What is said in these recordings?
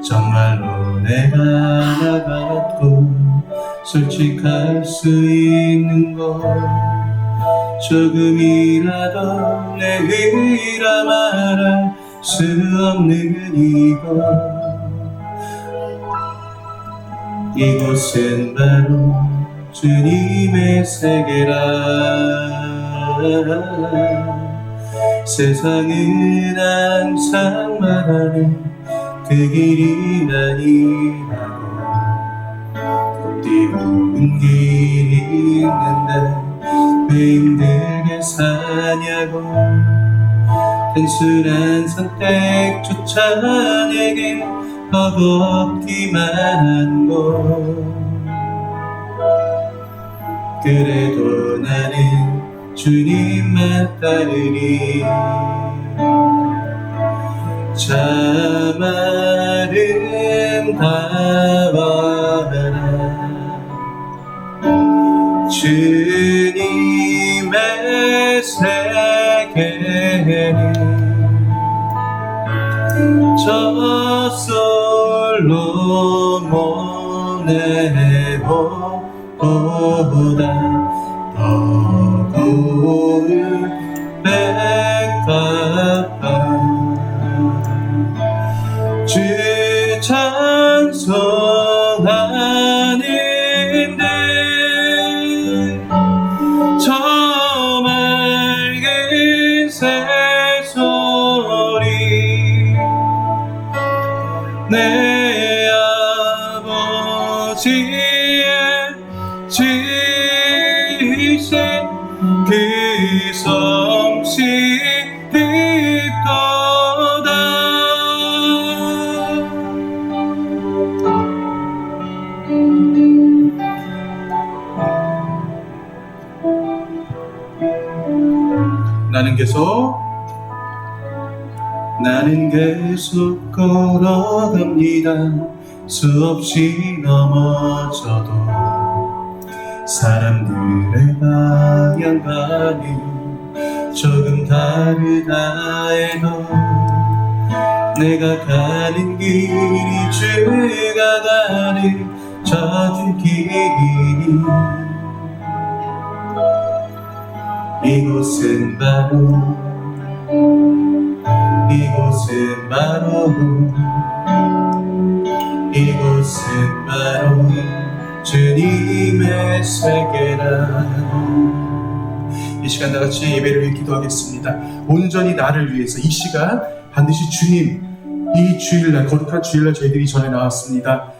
정말로 내가 나 같고 솔직할 수 있는 것, 조금이라도 내 의라 말할 수 없는 이곳은 바로 주님의 세계라. 세상은 항상 말하는 그 길이 아니라고, 곱디고운 길이 있는데 왜 힘들게 사냐고. 단순한 선택조차 내게 버겁기만 한 곳, 그래도 나는 주님만 따르리. 참 아름다워라 주님의 세계는 저솔로 모네보다 더 고운 백합화 주 찬송하는데 저 맑은 새소리 내 아버지의 지신 그 솜씨 득도다. 나는 계속 걸어갑니다. 수없이 넘어져도 사람들의 방향과는 조금 다르다 해도 내가 가는 길이 주가 가는 저 길이니 이곳은 바로 주님의 세계라. 이 시간 다같이 예배를 위해 기도하겠습니다. 온전히 나를 위해서 이 시간 반드시 주님, 이 주일날, 거룩한 주일날 저희들이 전에 나왔습니다.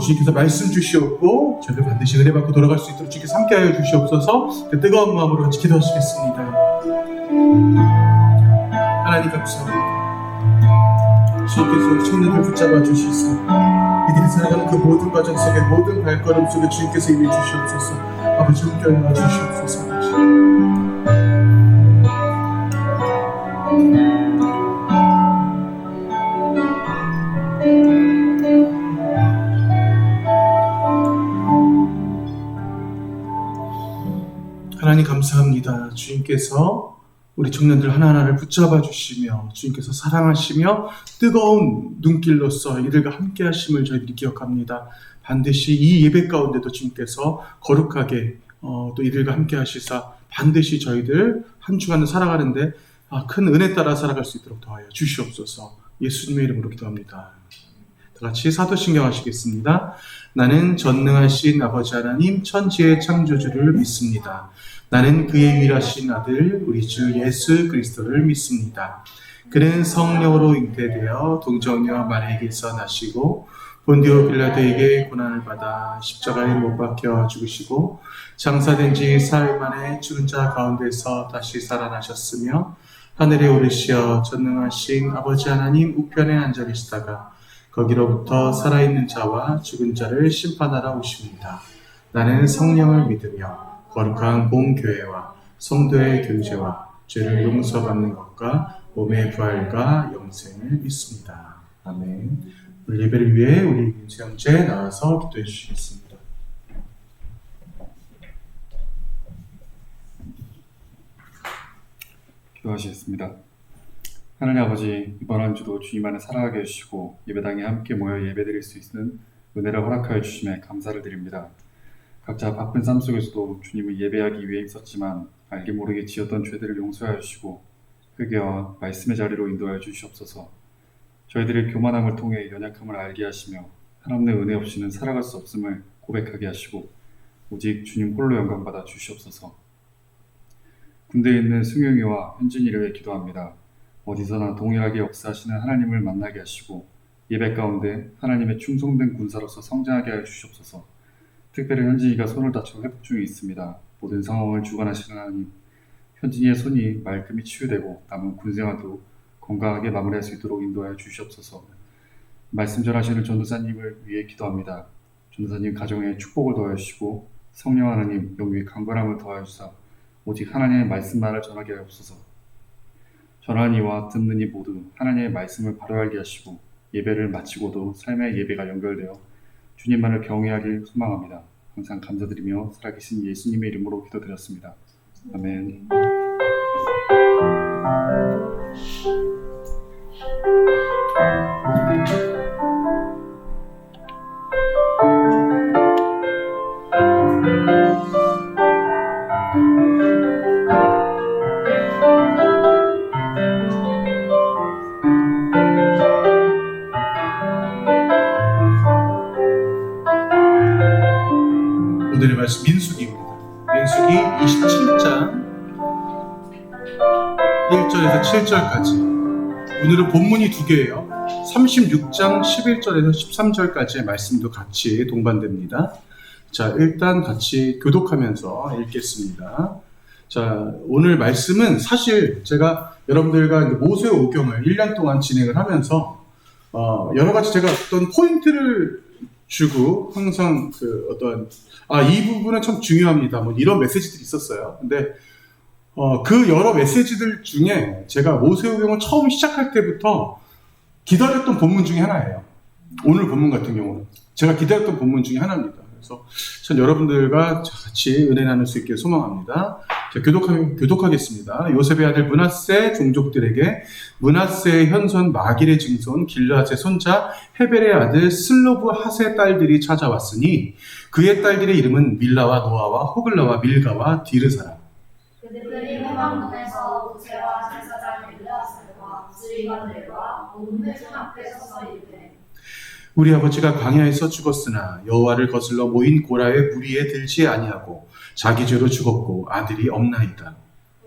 주님께서 말씀 주시옵고 저희들 반드시 은혜 받고 돌아갈 수 있도록 주님께서 함께하여 주시옵소서. 그 뜨거운 마음으로 같이 기도하시겠습니다. 하나님 감사합니다. 주님께서 우리 청년들 붙잡아 주시소. 이들이 살아가는 그 모든 과정 속에, 모든 발걸음 속에 주님께서 임해 주시옵소서. 아버지 함께하여 주시옵소서. 하나님 감사합니다. 주님께서 우리 청년들 하나하나를 붙잡아 주시며 주님께서 사랑하시며 뜨거운 눈길로서 이들과 함께 하심을 저희들이 기억합니다. 반드시 이 예배 가운데도 주님께서 거룩하게 또 이들과 함께 하시사 반드시 저희들 한 주간을 살아가는데 큰 은혜 따라 살아갈 수 있도록 도와여 주시옵소서. 예수님의 이름으로 기도합니다. 다 같이 사도신경 하시겠습니다. 나는 전능하신 아버지 하나님 천지의 창조주를 믿습니다. 나는 그의 유일하신 아들 우리 주 예수 그리스도를 믿습니다. 그는 성령으로 잉태되어 동정녀 마리아에게서 나시고 본디오 빌라도에게 고난을 받아 십자가에 못 박혀 죽으시고 장사된 지 사흘 만에 죽은 자 가운데서 다시 살아나셨으며 하늘에 오르시어 전능하신 아버지 하나님 우편에 앉아 계시다가 거기로부터 살아있는 자와 죽은 자를 심판하러 오십니다. 나는 성령을 믿으며 거룩한 본교회와 성도의 교제와 죄를 용서받는 것과 몸의 부활과 영생을 믿습니다. 아멘. 오늘 예배를 위해 우리 민수 형제 나와서 기도해 주시겠습니다. 기도하시겠습니다. 하나님 아버지, 이번 한 주도 주님 안에 살아가게 해주시고 예배당에 함께 모여 예배드릴 수 있는 은혜를 허락하여 주심에 감사를 드립니다. 각자 바쁜 삶 속에서도 주님을 예배하기 위해 있었지만 알게 모르게 지었던 죄들을 용서하여 주시고 회개와 말씀의 자리로 인도하여 주시옵소서. 저희들의 교만함을 통해 연약함을 알게 하시며 하나님의 은혜 없이는 살아갈 수 없음을 고백하게 하시고 오직 주님 홀로 영광받아 주시옵소서. 군대에 있는 승용이와 현진이를 위해 기도합니다. 어디서나 동일하게 역사하시는 하나님을 만나게 하시고 예배 가운데 하나님의 충성된 군사로서 성장하게 하여 주시옵소서. 특별히 현진이가 손을 다쳐 회복 중에 있습니다. 모든 상황을 주관하시는 하나님, 현진이의 손이 말끔히 치유되고 남은 군 생활도 건강하게 마무리할 수 있도록 인도하여 주시옵소서. 말씀 전하시는 전도사님을 위해 기도합니다. 전도사님 가정에 축복을 더하여 주시고 성령 하나님 영육의 강건함을 더하여 주사 오직 하나님의 말씀만을 전하게 하옵소서. 전하는 이와 듣는 이 모두 하나님의 말씀을 바로 알게 하시고 예배를 마치고도 삶의 예배가 연결되어 주님만을 경외하길 소망합니다. 항상 감사드리며 살아계신 예수님의 이름으로 기도드렸습니다. 아멘. 오늘의 말씀 민수기입니다. 민수기 27장 1절에서 7절까지. 오늘은 본문이 두 개예요. 36장 11절에서 13절까지의 말씀도 같이 동반됩니다. 자, 일단 같이 교독하면서 읽겠습니다. 자, 오늘 말씀은 사실 제가 여러분들과 모세 오경을 1년 동안 진행을 하면서 여러 가지 제가 어떤 포인트를 주고 항상 이 부분은 참 중요합니다. 뭐 이런 메시지들이 있었어요. 근데 그 여러 메시지들 중에 제가 모세오경을 처음 시작할 때부터 기다렸던 본문 중에 하나예요. 오늘 본문 같은 경우는 제가 기다렸던 본문 중에 하나입니다. 그래서 전 여러분들과 같이 은혜 나눌 수 있게 소망합니다. 자, 교독하겠습니다. 요셉의 아들 므낫세 종족들에게 므낫세의 현손 마길의 증손 길르앗의 손자 헤벨의 아들 슬로브핫의 딸들이 찾아왔으니 그의 딸들의 이름은 밀라와 노아와 호글라와 밀가와 디르사라. 그들이 회막문에서 모세와 제사장 엘르아살과 지휘관들과 온 회중 앞에 서서 이르되 우리 아버지가 광야에서 죽었으나 여호와를 거슬러 모인 고라의 무리에 들지 아니하고 자기 죄로 죽었고 아들이 없나이다.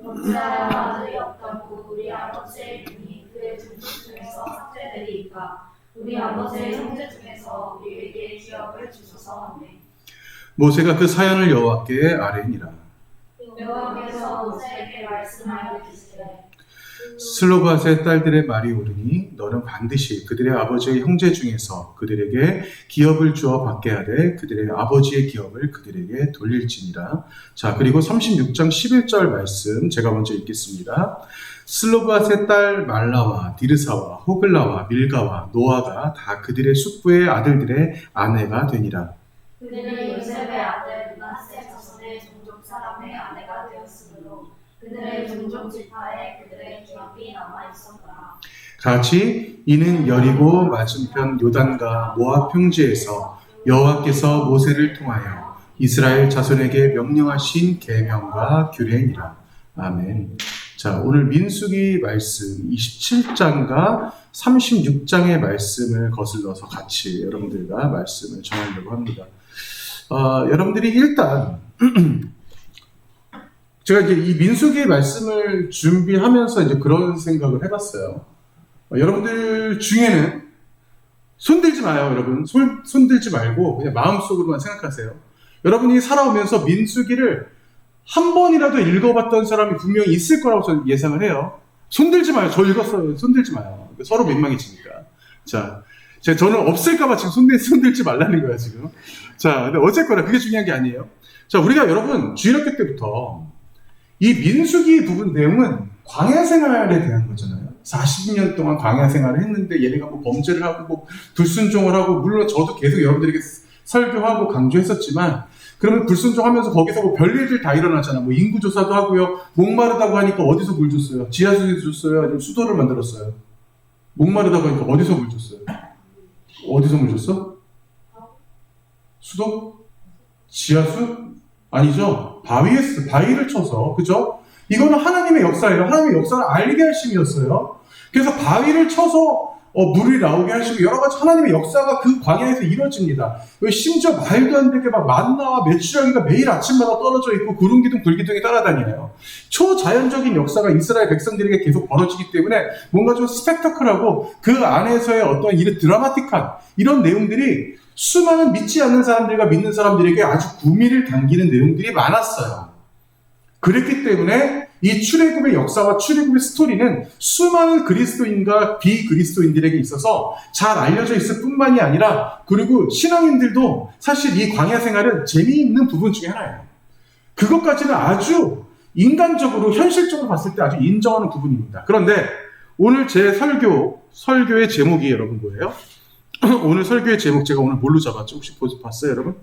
어찌하여 아들이 없다고 우리 아버지의 이름이 그의 종족 중에서 삭제되리이까. 우리 아버지의 형제 중에서 우리에게 기업을 주소서 하매 모세가 그 사연을 여호와께 아뢰니라. 여호와께서 모세에게 말씀하여 계시되 슬로바스의 딸들의 말이 옳으니 너는 반드시 그들의 아버지의 형제 중에서 그들에게 기업을 주어 받게 하되 그들의 아버지의 기업을 그들에게 돌릴지니라. 자, 그리고 36장 11절 말씀 제가 먼저 읽겠습니다. 슬로바스의 딸 말라와 디르사와 호글라와 밀가와 노아가 다 그들의 숙부의 아들들의 아내가 되니라. 그들이 요셉의 아들 므낫세 자손의 종족 사람의 아내가 되었으므로 그들의 종족 지파에 그들의 기업이 남아 있었더라. 같이 이는 여리고 맞은편 요단과 모압 평지에서 여호와께서 모세를 통하여 이스라엘 자손에게 명령하신 계명과 규례니라. 아멘. 자, 오늘 민수기 말씀 27장과 36장의 말씀을 거슬러서 같이 여러분들과 말씀을 전하려고 합니다. 여러분들이 일단 제가 이제 이 민수기의 말씀을 준비하면서 이제 그런 생각을 해봤어요. 여러분들 중에는 손들지 마요, 여러분. 손들지 말고 그냥 마음속으로만 생각하세요. 여러분이 살아오면서 민수기를 한 번이라도 읽어봤던 사람이 분명히 있을 거라고 저는 예상을 해요. 손들지 마요. 저 읽었어요. 손들지 마요. 서로 민망해지니까. 자, 저는 없을까봐 지금 손들지 말라는 거야, 지금. 자, 근데 어쨌거나 그게 중요한 게 아니에요. 자, 우리가 여러분, 주일학교 때부터 이 민수기 부분 내용은 광야 생활에 대한 거잖아요. 40년 동안 광야 생활을 했는데 얘네가 뭐 범죄를 하고 뭐 불순종을 하고 물론 저도 계속 여러분들에게 설교하고 강조했었지만 그러면 불순종하면서 거기서 뭐 별일들 다 일어나잖아. 뭐 인구조사도 하고요. 목마르다고 하니까 어디서 물 줬어요? 지하수에서 줬어요? 아니면 수도를 만들었어요? 목마르다고 하니까 어디서 물 줬어요? 어디서 물 줬어? 수도? 지하수? 아니죠. 바위를 쳐서, 그죠? 이거는 하나님의 역사예요. 하나님의 역사를 알게 하심이었어요. 그래서 바위를 쳐서 물이 나오게 하시고 여러 가지 하나님의 역사가 그 광야에서 이루어집니다. 왜 심지어 말도 안 되게 막 만나와 메추라기가 매일 아침마다 떨어져 있고 구름 기둥 불 기둥이 따라다니네요. 초자연적인 역사가 이스라엘 백성들에게 계속 벌어지기 때문에 뭔가 좀 스펙터클하고 그 안에서의 어떤 이런 드라마틱한 이런 내용들이 수많은 믿지 않는 사람들과 믿는 사람들에게 아주 구미를 당기는 내용들이 많았어요. 그랬기 때문에 이 출애굽의 역사와 출애굽의 스토리는 수많은 그리스도인과 비그리스도인들에게 있어서 잘 알려져 있을 뿐만이 아니라 그리고 신앙인들도 사실 이 광야 생활은 재미있는 부분 중에 하나예요. 그것까지는 아주 인간적으로 현실적으로 봤을 때 아주 인정하는 부분입니다. 그런데 오늘 제 설교의 제목이 여러분 뭐예요? 오늘 설교의 제목 제가 오늘 뭘로 잡았죠? 혹시 봤어요 여러분?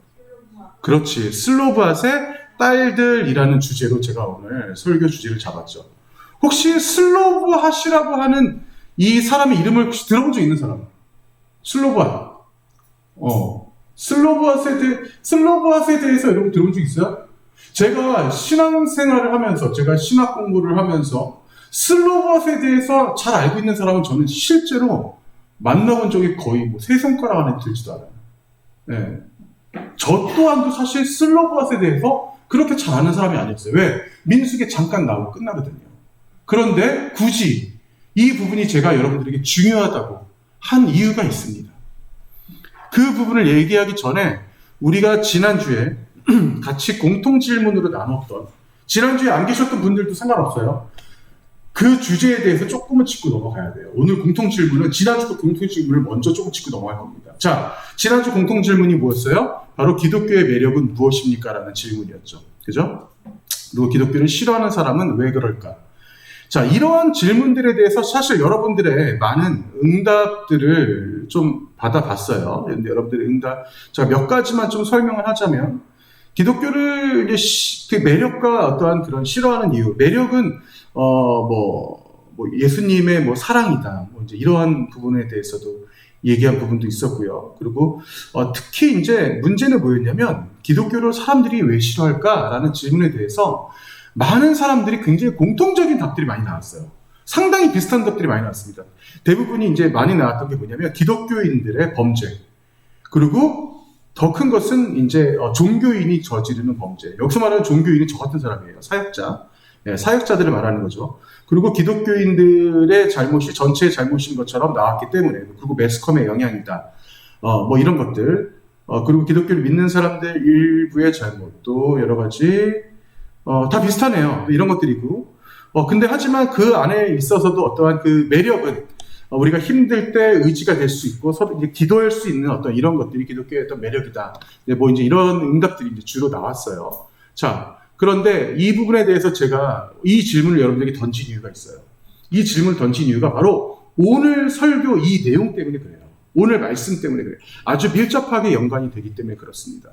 그렇지. 슬로브앗의 딸들이라는 주제로 제가 오늘 설교 주제를 잡았죠. 혹시 슬로브앗이라고 하는 이 사람의 이름을 혹시 들어본 적 있는 사람? 슬로브앗. 슬로브앗에 대해서 여러분 들어본 적 있어요? 제가 신앙생활을 하면서, 제가 신학 공부를 하면서 슬로브앗에 대해서 잘 알고 있는 사람은 저는 실제로 만나본 적이 거의 뭐 세 손가락 안에 들지도 않아요. 네. 저 또한도 사실 슬로브앗에 대해서 그렇게 잘 아는 사람이 아니었어요. 왜? 민수기에 잠깐 나오고 끝나거든요. 그런데 굳이 이 부분이 제가 여러분들에게 중요하다고 한 이유가 있습니다. 그 부분을 얘기하기 전에 우리가 지난주에 같이 공통 질문으로 나눴던, 지난주에 안 계셨던 분들도 상관없어요. 그 주제에 대해서 조금은 짚고 넘어가야 돼요. 오늘 공통 질문은 지난주 공통 질문을 먼저 조금 짚고 넘어갈 겁니다. 자, 지난주 공통 질문이 뭐였어요? 바로 기독교의 매력은 무엇입니까? 라는 질문이었죠. 그죠? 그리고 기독교를 싫어하는 사람은 왜 그럴까? 자, 이러한 질문들에 대해서 사실 여러분들의 많은 응답들을 좀 받아봤어요. 근데 여러분들의 응답, 제가 몇 가지만 좀 설명을 하자면, 기독교를 그 매력과 어떠한 그런 싫어하는 이유, 매력은 예수님의 뭐 사랑이다, 뭐 이제 이러한 부분에 대해서도 얘기한 부분도 있었고요. 그리고 특히 이제 문제는 뭐였냐면 기독교를 사람들이 왜 싫어할까라는 질문에 대해서 많은 사람들이 굉장히 공통적인 답들이 많이 나왔어요. 상당히 비슷한 답들이 많이 나왔습니다. 대부분이 이제 많이 나왔던 게 뭐냐면 기독교인들의 범죄, 그리고 더 큰 것은 이제 종교인이 저지르는 범죄. 여기서 말하는 종교인이 저 같은 사람이에요. 사역자. 네, 사역자들을 말하는 거죠. 그리고 기독교인들의 잘못이 전체의 잘못인 것처럼 나왔기 때문에, 그리고 매스컴의 영향이다. 뭐 이런 것들. 그리고 기독교를 믿는 사람들 일부의 잘못, 또 여러 가지, 다 비슷하네요. 이런 것들이고. 근데 하지만 그 안에 있어서도 어떠한 그 매력은 우리가 힘들 때 의지가 될 수 있고 서로 이제 기도할 수 있는 어떤 이런 것들이 기독교의 어떤 매력이다. 뭐 이제 이런 응답들이 이제 주로 나왔어요. 자, 그런데 이 부분에 대해서 제가 이 질문을 여러분들에게 던진 이유가 있어요. 이 질문을 던진 이유가 바로 오늘 설교 이 내용 때문에 그래요. 오늘 말씀 때문에 그래요. 아주 밀접하게 연관이 되기 때문에 그렇습니다.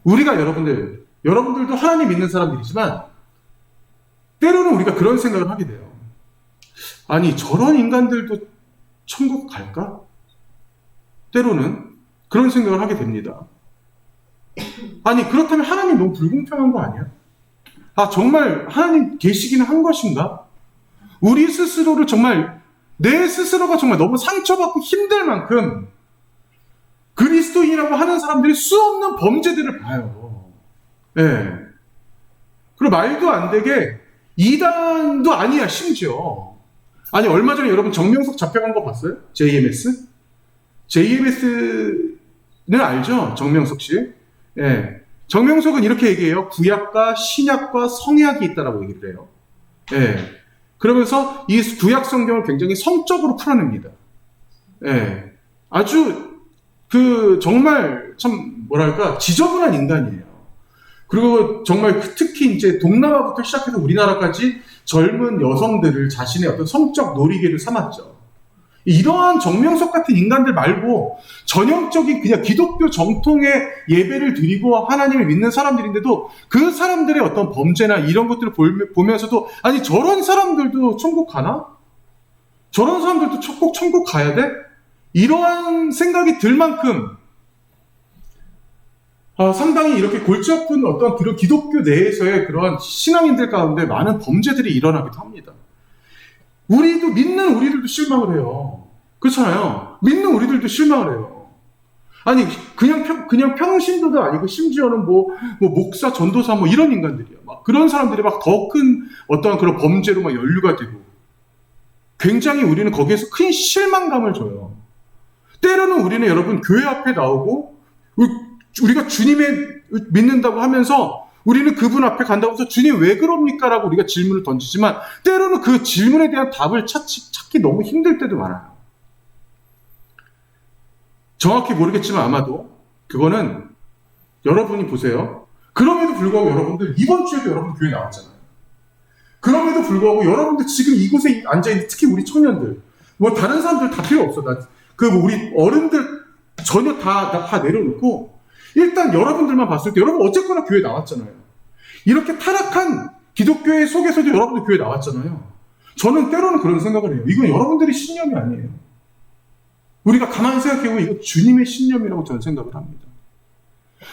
우리가 여러분들도 하나님 믿는 사람들이지만 때로는 우리가 그런 생각을 하게 돼요. 아니, 저런 인간들도 천국 갈까? 때로는 그런 생각을 하게 됩니다. 아니, 그렇다면 하나님 너무 불공평한 거 아니야? 정말 하나님 계시기는 한 것인가? 우리 스스로를 정말, 내 스스로가 정말 너무 상처받고 힘들 만큼 그리스도인이라고 하는 사람들이 수없는 범죄들을 봐요. 예. 그리고 말도 안 되게 이단도 아니야, 심지어. 아니, 얼마 전에 여러분 정명석 잡혀간 거 봤어요? JMS? JMS는 알죠? 정명석 씨. 예. 정명석은 이렇게 얘기해요. 구약과 신약과 성약이 있다라고 얘기를 해요. 예. 그러면서 이 구약 성경을 굉장히 성적으로 풀어냅니다. 예. 아주 정말 참 뭐랄까 지저분한 인간이에요. 그리고 정말 특히 이제 동남아부터 시작해서 우리나라까지 젊은 여성들을 자신의 어떤 성적 놀이개를 삼았죠. 이러한 정명석 같은 인간들 말고 전형적인 그냥 기독교 정통의 예배를 드리고 하나님을 믿는 사람들인데도 그 사람들의 어떤 범죄나 이런 것들을 보면서도 아니 저런 사람들도 천국 가나? 저런 사람들도 꼭 천국 가야 돼? 이러한 생각이 들 만큼 상당히 이렇게 골치 아픈 어떤 그런 기독교 내에서의 그러한 신앙인들 가운데 많은 범죄들이 일어나기도 합니다. 우리도 믿는 우리들도 실망을 해요. 그렇잖아요. 믿는 우리들도 실망을 해요. 아니 그냥 평신도도 아니고 심지어는 뭐 목사, 전도사 뭐 이런 인간들이야. 막 그런 사람들이 막 더 큰 어떠한 그런 범죄로 막 연루가 되고 굉장히 우리는 거기에서 큰 실망감을 줘요. 때로는 우리는 여러분 교회 앞에 나오고 우리가 주님을 믿는다고 하면서 우리는 그분 앞에 간다고 해서 주님 왜 그럽니까? 라고 우리가 질문을 던지지만 때로는 그 질문에 대한 답을 찾기 너무 힘들 때도 많아요. 정확히 모르겠지만 아마도 그거는 여러분이 보세요. 그럼에도 불구하고 여러분들 이번 주에도 여러분 교회 나왔잖아요. 그럼에도 불구하고 여러분들 지금 이곳에 앉아있는 특히 우리 청년들 뭐 다른 사람들 다 필요 없어. 우리 어른들 전혀 다 내려놓고 일단 여러분들만 봤을 때 여러분 어쨌거나 교회 나왔잖아요. 이렇게 타락한 기독교의 속에서도 여러분들 교회 나왔잖아요. 저는 때로는 그런 생각을 해요. 이건 여러분들의 신념이 아니에요. 우리가 가만히 생각해보면 이거 주님의 신념이라고 저는 생각을 합니다.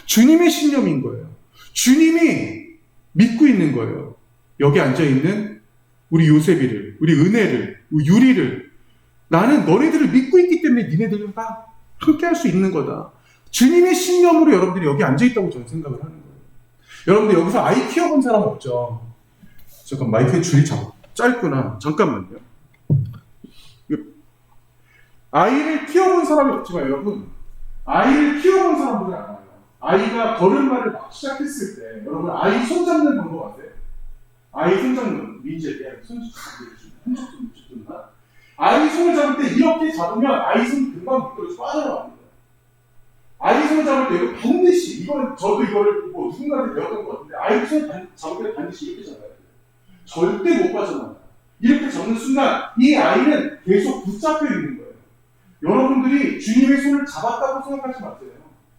주님의 신념인 거예요. 주님이 믿고 있는 거예요. 여기 앉아있는 우리 요셉이를, 우리 은혜를, 우리 유리를 나는 너네들을 믿고 있기 때문에 니네들과 함께 할 수 있는 거다. 주님의 신념으로 여러분들이 여기 앉아있다고 저는 생각을 하는 거예요. 여러분들 여기서 아이 키워본 사람 없죠? 잠깐 마이크의 줄이 짧구나. 잠깐만요. 아이를 키워본 사람이 없지만 여러분 아이를 키워본 사람들은 알아요. 아이가 걸음마를 막 시작했을 때 여러분 아이 손잡는 방법 아세요? 아이 손잡는 민재야. 손잡나? 아이 손을 잡을 때 이렇게 잡으면 아이 손이 금방 미끄러져 빠져나갑니다. 아이 손을 잡을 때 이거 반드시 저도 이거를 보고 누군가한테 배웠던 것 같은데 아이 손을 잡을 때 반드시 이렇게 잡아야 돼요. 절대 못 빠져나가요. 이렇게 잡는 순간 이 아이는 계속 붙잡혀 있는 거예요. 여러분들이 주님의 손을 잡았다고 생각하지 마세요.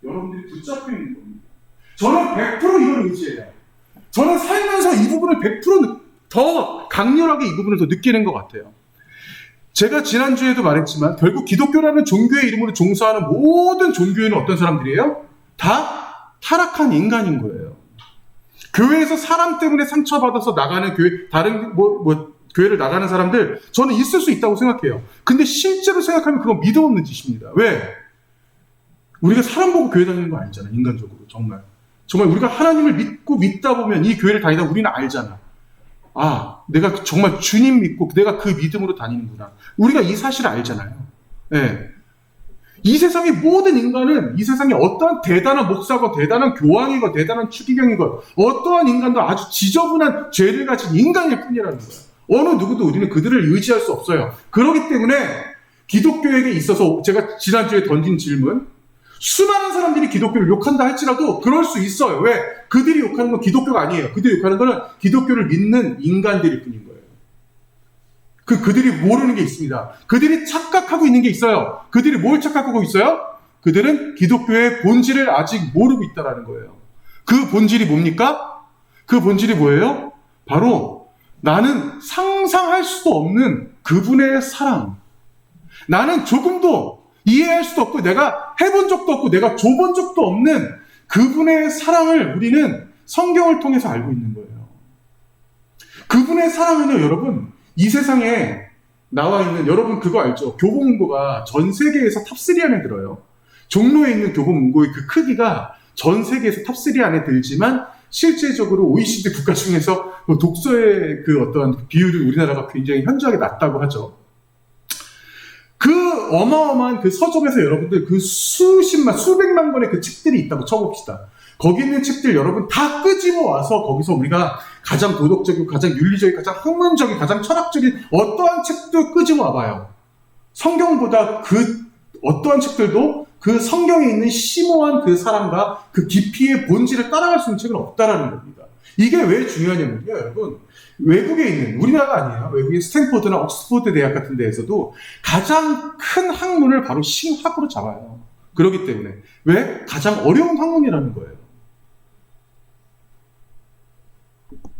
여러분들이 붙잡혀 있는 겁니다. 저는 100% 이걸 의지해요. 저는 살면서 이 부분을 100% 더 강렬하게 이 부분을 더 느끼는 것 같아요. 제가 지난주에도 말했지만 결국 기독교라는 종교의 이름으로 종사하는 모든 종교에는 어떤 사람들이에요? 다 타락한 인간인 거예요. 교회에서 사람 때문에 상처받아서 나가는 교회, 다른 교회를 나가는 사람들 저는 있을 수 있다고 생각해요. 근데 실제로 생각하면 그건 믿음 없는 짓입니다. 왜? 우리가 사람 보고 교회 다니는 거 아니잖아요. 인간적으로 정말 우리가 하나님을 믿다 보면 이 교회를 다니다 우리는 알잖아. 내가 정말 주님 믿고 내가 그 믿음으로 다니는구나. 우리가 이 사실을 알잖아요. 네. 이 세상의 모든 인간은 이 세상에 어떠한 대단한 목사건 대단한 교황이건 대단한 추기경이건 어떠한 인간도 아주 지저분한 죄를 가진 인간일 뿐이라는 거예요. 어느 누구도 우리는 그들을 의지할 수 없어요. 그렇기 때문에 기독교에게 있어서 제가 지난주에 던진 질문, 수많은 사람들이 기독교를 욕한다 할지라도 그럴 수 있어요. 왜? 그들이 욕하는 건 기독교가 아니에요. 그들이 욕하는 건 기독교를 믿는 인간들일 뿐인 거예요. 그들이 모르는 게 있습니다. 그들이 착각하고 있는 게 있어요. 그들이 뭘 착각하고 있어요? 그들은 기독교의 본질을 아직 모르고 있다는 거예요. 그 본질이 뭡니까? 그 본질이 뭐예요? 바로 나는 상상할 수도 없는 그분의 사랑. 나는 조금도 이해할 수도 없고 내가 해본 적도 없고 내가 줘본 적도 없는 그분의 사랑을 우리는 성경을 통해서 알고 있는 거예요. 그분의 사랑은요, 여러분, 이 세상에 나와 있는, 여러분 그거 알죠? 교보문고가 전 세계에서 탑3 안에 들어요. 종로에 있는 교보문고의 그 크기가 전 세계에서 탑3 안에 들지만 실제적으로 OECD 국가 중에서 독서의 그 어떤 비율이 우리나라가 굉장히 현저하게 낮다고 하죠. 그 어마어마한 그 서점에서 여러분들 그 수백만 권의 그 책들이 있다고 쳐봅시다. 거기 있는 책들 여러분 다 끄집어 와서 거기서 우리가 가장 도덕적이고 가장 윤리적이고 가장 학문적이고 가장 철학적인 어떠한 책도 끄집어 와봐요. 성경보다 그 어떠한 책들도 그 성경에 있는 심오한 그 사랑과 그 깊이의 본질을 따라갈 수 있는 책은 없다라는 겁니다. 이게 왜 중요하냐면요, 여러분. 외국에 있는, 우리나라가 아니에요. 외국의 스탠포드나 옥스퍼드 대학 같은 데에서도 가장 큰 학문을 바로 신학으로 잡아요. 그렇기 때문에. 왜? 가장 어려운 학문이라는 거예요.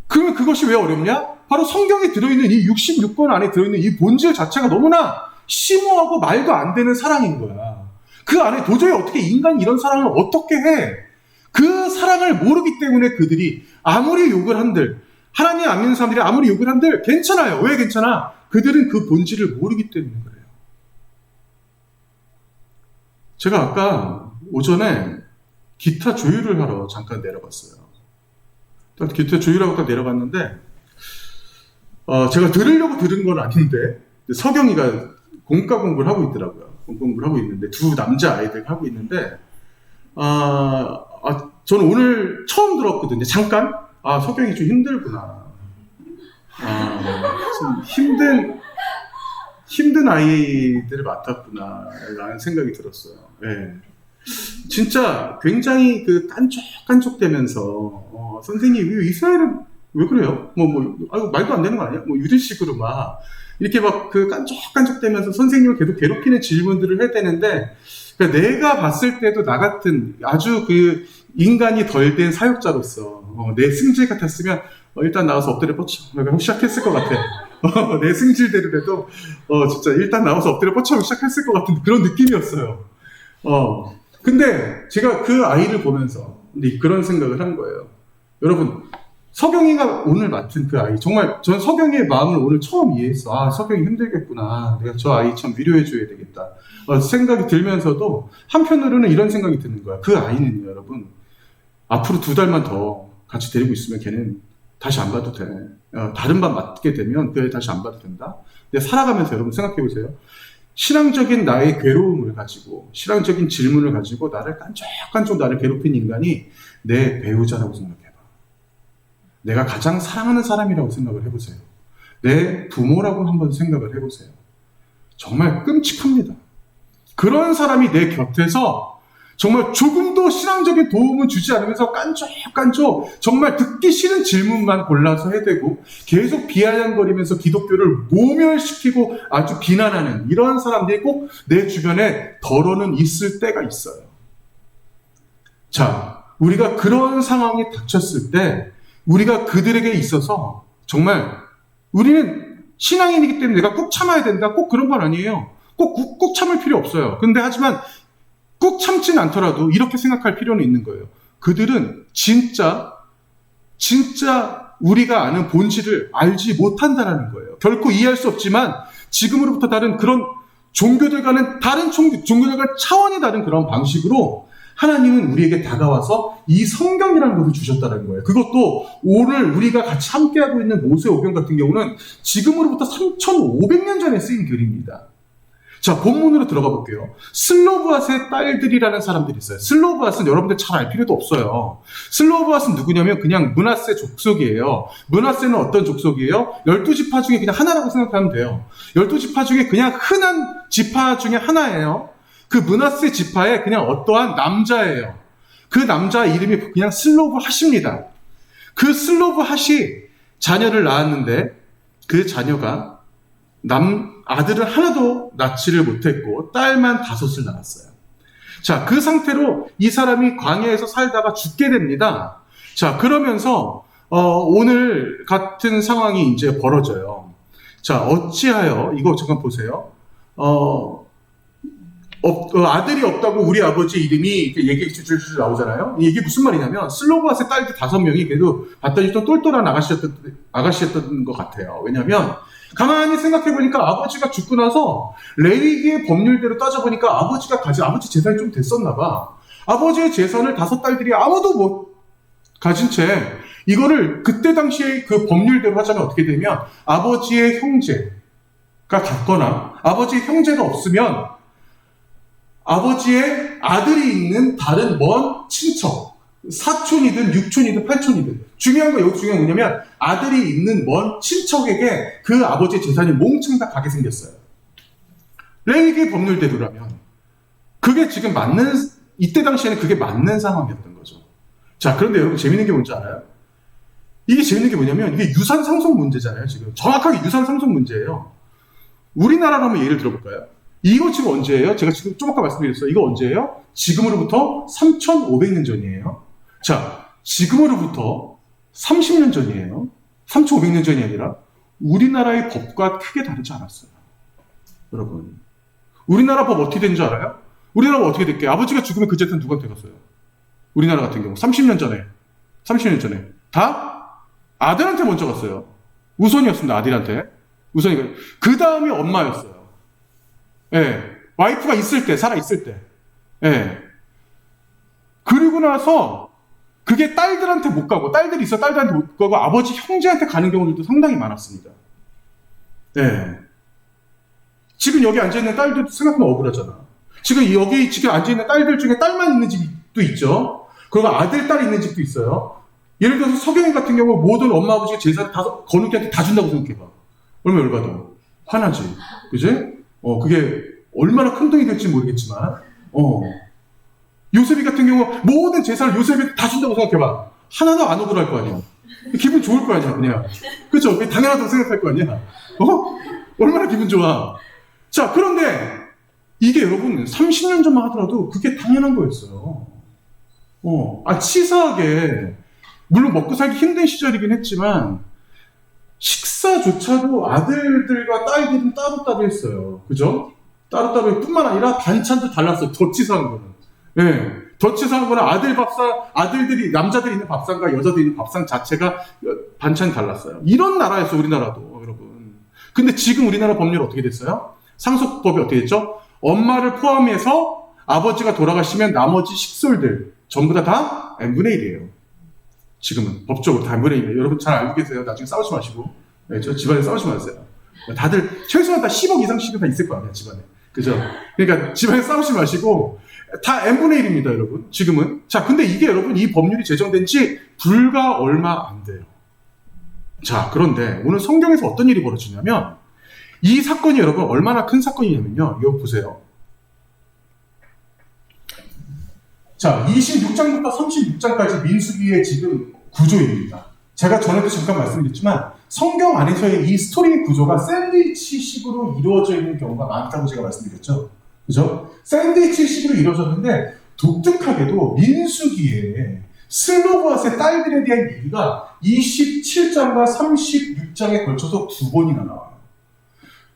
그러면 그것이 왜 어렵냐? 바로 성경에 들어있는 이 66권 안에 들어있는 이 본질 자체가 너무나 심오하고 말도 안 되는 사랑인 거야. 그 안에 도저히 어떻게 인간이 이런 사랑을 어떻게 해? 그 사랑을 모르기 때문에 그들이 아무리 욕을 한들, 하나님 안 믿는 사람들이 아무리 욕을 한들 괜찮아요. 왜 괜찮아? 그들은 그 본질을 모르기 때문에 그래요. 제가 아까 오전에 기타 조율을 하러 잠깐 내려갔어요. 기타 조율하고 딱 내려갔는데 제가 들으려고 들은 건 아닌데 서경이가 공과 공부를 하고 있더라고요. 공부를 하고 있는데 두 남자 아이들 하고 있는데 저는 오늘 처음 들었거든요. 잠깐 서경이 좀 힘들구나. 좀 힘든 아이들을 맡았구나 라는 생각이 들었어요. 네. 진짜 굉장히 그 깐족깐족대면서 선생님 이스라엘은 왜 그래요? 말도 안 되는 거 아니야? 이런 식으로 막 이렇게 막 그 깐족깐족대면서 선생님을 계속 괴롭히는 질문들을 해야 되는데, 그러니까 내가 봤을 때도 나 같은 아주 그 인간이 덜 된 사역자로서 내 승질 같았으면 일단 나와서 엎드려 뻗쳐 시작했을 것 같아. 내 승질대로라도 진짜 일단 나와서 엎드려 뻗쳐 시작했을 것 같은 그런 느낌이었어요. 근데 제가 그 아이를 보면서 그런 생각을 한 거예요. 여러분, 서경이가 오늘 맡은 그 아이, 정말 전 서경이의 마음을 오늘 처음 이해했어. 서경이 힘들겠구나. 내가 저 아이 참 위로해줘야 되겠다. 생각이 들면서도 한편으로는 이런 생각이 드는 거야. 그 아이는요, 여러분, 앞으로 2달만 더 같이 데리고 있으면 걔는 다시 안 봐도 돼. 다른 반 맡게 되면 그 애 다시 안 봐도 된다. 근데 살아가면서 여러분 생각해보세요. 신앙적인 나의 괴로움을 가지고, 신앙적인 질문을 가지고 나를 깐족깐족 나를 괴롭힌 인간이 내 배우자라고 생각해봐. 내가 가장 사랑하는 사람이라고 생각을 해보세요. 내 부모라고 한번 생각을 해보세요. 정말 끔찍합니다. 그런 사람이 내 곁에서 정말 조금도 신앙적인 도움을 주지 않으면서 깐족깐족 정말 듣기 싫은 질문만 골라서 해대고 계속 비아냥거리면서 기독교를 모멸시키고 아주 비난하는 이런 사람들이 꼭 내 주변에 덜어는 있을 때가 있어요. 자, 우리가 그런 상황이 닥쳤을 때 우리가 그들에게 있어서 정말 우리는 신앙인이기 때문에 내가 꾹 참아야 된다. 꼭 그런 건 아니에요. 꼭 참을 필요 없어요. 근데 하지만 꾹 참지는 않더라도 이렇게 생각할 필요는 있는 거예요. 그들은 진짜 우리가 아는 본질을 알지 못한다는 거예요. 결코 이해할 수 없지만 지금으로부터 다른 그런 종교들과는 다른 종교들과 차원이 다른 그런 방식으로 하나님은 우리에게 다가와서 이 성경이라는 것을 주셨다는 거예요. 그것도 오늘 우리가 같이 함께하고 있는 모세오경 같은 경우는 지금으로부터 3,500년 전에 쓰인 글입니다. 자, 본문으로 들어가 볼게요. 슬로브앗의 딸들이라는 사람들이 있어요. 슬로브앗은 여러분들 잘 알 필요도 없어요. 슬로브앗은 누구냐면 그냥 므낫세 족속이에요. 므낫세는 어떤 족속이에요? 12지파 중에 그냥 하나라고 생각하면 돼요. 12지파 중에 그냥 흔한 지파 중에 하나예요. 그 므낫세 지파의 그냥 어떠한 남자예요. 그 남자 이름이 그냥 슬로브핫입니다. 그 슬로브핫이 자녀를 낳았는데 그 자녀가 아들을 하나도 낳지를 못했고 딸만 5을 낳았어요. 자, 그 상태로 이 사람이 광야에서 살다가 죽게 됩니다. 자, 그러면서 오늘 같은 상황이 이제 벌어져요. 자, 어찌하여 이거 잠깐 보세요. 아들이 없다고 우리 아버지 이름이 이렇게 얘기 줄줄 나오잖아요. 이게 무슨 말이냐면 슬로브앗의 딸들 5명이 그래도 봤더니 좀 똘똘한 아가씨였던 것 같아요. 왜냐하면 가만히 생각해보니까 아버지가 죽고 나서 레위기의 법률대로 따져보니까 아버지 재산이 좀 됐었나 봐. 아버지의 재산을 5딸들이 아무도 못 가진 채 이거를 그때 당시에 그 법률대로 하자면 어떻게 되면 아버지의 형제가 갖거나 아버지의 형제가 없으면 아버지의 아들이 있는 다른 먼 친척, 사촌이든 육촌이든 팔촌이든 중요한 건 뭐냐면 아들이 있는 먼 친척에게 그 아버지의 재산이 몽땅 다 가게 생겼어요. 레위기의 법률대로라면 그게 지금 이때 당시에는 그게 맞는 상황이었던 거죠. 자, 그런데 여러분 재밌는 게 뭔지 알아요? 이게 재밌는 게 뭐냐면 이게 유산 상속 문제잖아요. 지금 정확하게 유산 상속 문제예요. 우리나라로 한번 예를 들어볼까요? 이거 지금 언제예요? 제가 지금 좀 아까 말씀드렸어요. 이거 언제예요? 지금으로부터 3,500년 전이에요. 자, 지금으로부터 30년 전이에요. 3,500년 전이 아니라 우리나라의 법과 크게 다르지 않았어요. 여러분, 우리나라 법 어떻게 된 줄 알아요? 우리나라 법 어떻게 됐게요? 아버지가 죽으면 그 재산 누구한테 갔어요? 우리나라 같은 경우 30년 전에 다 아들한테 먼저 갔어요. 우선이었습니다. 아들한테 우선이. 그 다음이 엄마였어요. 예, 와이프가 있을 때, 살아 있을 때. 예. 그리고 나서 그게 딸들한테 못 가고, 딸들이 있어 딸들한테 못 가고 아버지 형제한테 가는 경우들도 상당히 많았습니다. 예. 지금 여기 앉아있는 딸들도 생각하면 억울하잖아. 지금 여기 지금 앉아있는 딸들 중에 딸만 있는 집도 있죠. 그리고 아들, 딸이 있는 집도 있어요. 예를 들어서 석영이 같은 경우 모든 엄마, 아버지가 재산을 다 건우기한테 다 준다고 생각해봐. 얼마나 열받아. 화나지. 그지? 그게 얼마나 큰 돈이 될지 모르겠지만, 요셉이 같은 경우 모든 재산을 요셉이 다 준다고 생각해봐. 하나도 안 억울할 거 아니야. 기분 좋을 거 아니야, 그냥. 그죠? 당연하다고 생각할 거 아니야. 얼마나 기분 좋아. 자, 그런데 이게 여러분 30년 전만 하더라도 그게 당연한 거였어요. 치사하게, 물론 먹고 살기 힘든 시절이긴 했지만 식사조차도 아들들과 딸들은 따로따로 했어요. 그죠? 따로따로 뿐만 아니라 반찬도 달랐어요. 더 치사한 거는. 예. 더 치사한 거는 아들들이, 남자들이 있는 밥상과 여자들이 있는 밥상 자체가 반찬이 달랐어요. 이런 나라였어, 우리나라도, 여러분. 근데 지금 우리나라 법률 어떻게 됐어요? 상속법이 어떻게 됐죠? 엄마를 포함해서 아버지가 돌아가시면 나머지 식솔들 전부 다 n분의 1이에요. 지금은 법적으로 다 n분의 1이에요. 여러분 잘 알고 계세요. 나중에 싸우지 마시고. 네, 저 집안에 싸우지 마세요. 다들 최소한 다 10억 이상씩은 다 있을 거 아니야, 집안에. 그죠? 그러니까 집안에 싸우지 마시고 다 n분의 1입니다, 여러분. 지금은. 자, 근데 이게 여러분 이 법률이 제정된 지 불과 얼마 안 돼요. 자, 그런데 오늘 성경에서 어떤 일이 벌어지냐면 이 사건이 여러분 얼마나 큰 사건이냐면요. 이거 보세요. 자, 26장부터 36장까지 민수기의 지금 구조입니다. 제가 전에도 잠깐 말씀드렸지만 성경 안에서의 이 스토리 구조가 샌드위치식으로 이루어져 있는 경우가 많다고 제가 말씀드렸죠. 그죠? 샌드위치식으로 이루어졌는데 독특하게도 민수기에 슬로보앗의 딸들에 대한 얘기가 27장과 36장에 걸쳐서 두 번이나 나와요.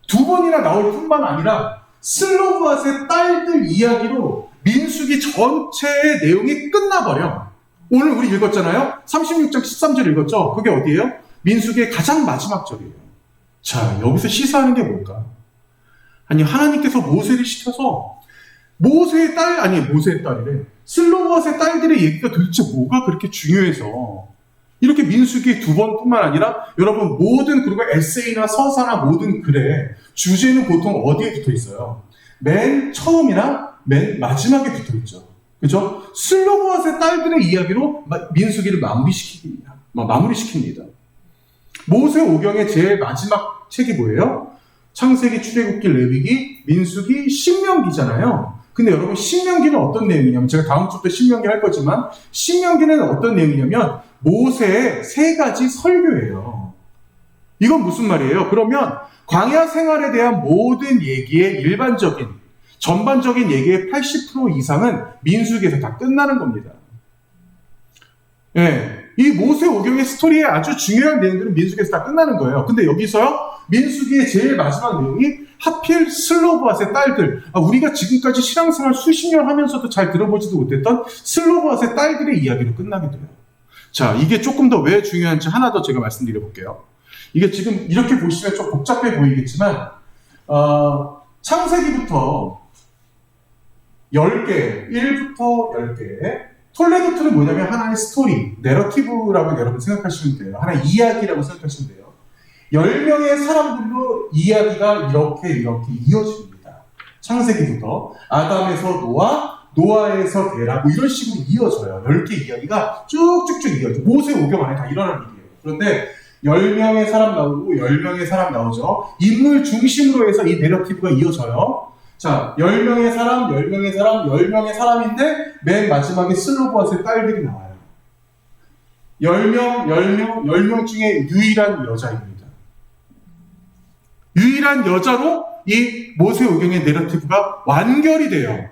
두 번이나 나올 뿐만 아니라 슬로보앗의 딸들 이야기로 민수기 전체의 내용이 끝나버려. 오늘 우리 읽었잖아요. 36장 13절 읽었죠. 그게 어디예요? 민수기의 가장 마지막 절이에요. 자, 여기서 시사하는 게 뭘까? 아니, 하나님께서 모세를 시켜서 모세의 딸이래. 슬로보앗의 딸들의 얘기가 도대체 뭐가 그렇게 중요해서 이렇게 민수기 두 번뿐만 아니라 여러분 모든, 그리고 에세이나 서사나 모든 글의 주제는 보통 어디에 붙어 있어요? 맨 처음이나 맨 마지막에 붙어 있죠. 그죠? 슬로보앗의 딸들의 이야기로 민수기를 마무리시킵니다. 모세 오경의 제일 마지막 책이 뭐예요? 창세기, 출애굽기, 레위기, 민수기, 신명기잖아요. 근데 여러분 신명기는 어떤 내용이냐면, 제가 다음 주부터 신명기 할 거지만 신명기는 어떤 내용이냐면 모세의 세 가지 설교예요. 이건 무슨 말이에요? 그러면 광야 생활에 대한 모든 얘기의 전반적인 얘기의 80% 이상은 민수기에서 다 끝나는 겁니다. 예, 이 모세 오경의 스토리의 아주 중요한 내용들은 민수기에서 다 끝나는 거예요. 근데 여기서요, 민수기의 제일 마지막 내용이 하필 슬로보앗의 딸들, 우리가 지금까지 신앙생활 수십 년 하면서도 잘 들어보지도 못했던 슬로보앗의 딸들의 이야기로 끝나게 돼요. 자, 이게 조금 더 왜 중요한지 하나 더 제가 말씀드려 볼게요. 이게 지금 이렇게 보시면 좀 복잡해 보이겠지만 창세기부터 10개, 1부터 10개, 톨레도트는 뭐냐면 하나의 스토리, 내러티브라고 여러분 생각하시면 돼요. 하나의 이야기라고 생각하시면 돼요. 10명의 사람들로 이야기가 이렇게 이어집니다. 창세기부터 아담에서 노아, 노아에서 데라, 이런 식으로 이어져요. 10개 이야기가 쭉쭉쭉 이어져. 모세 오경 안에 다 일어나는 일이에요. 그런데 10명의 사람 나오고 10명의 사람 나오죠. 인물 중심으로 해서 이 내러티브가 이어져요. 자, 10명의 사람, 10명의 사람인데 맨 마지막에 슬로보앗의 딸들이 나와요. 10명 중에 유일한 여자입니다. 유일한 여자로 이 모세오경의 내러티브가 완결이 돼요.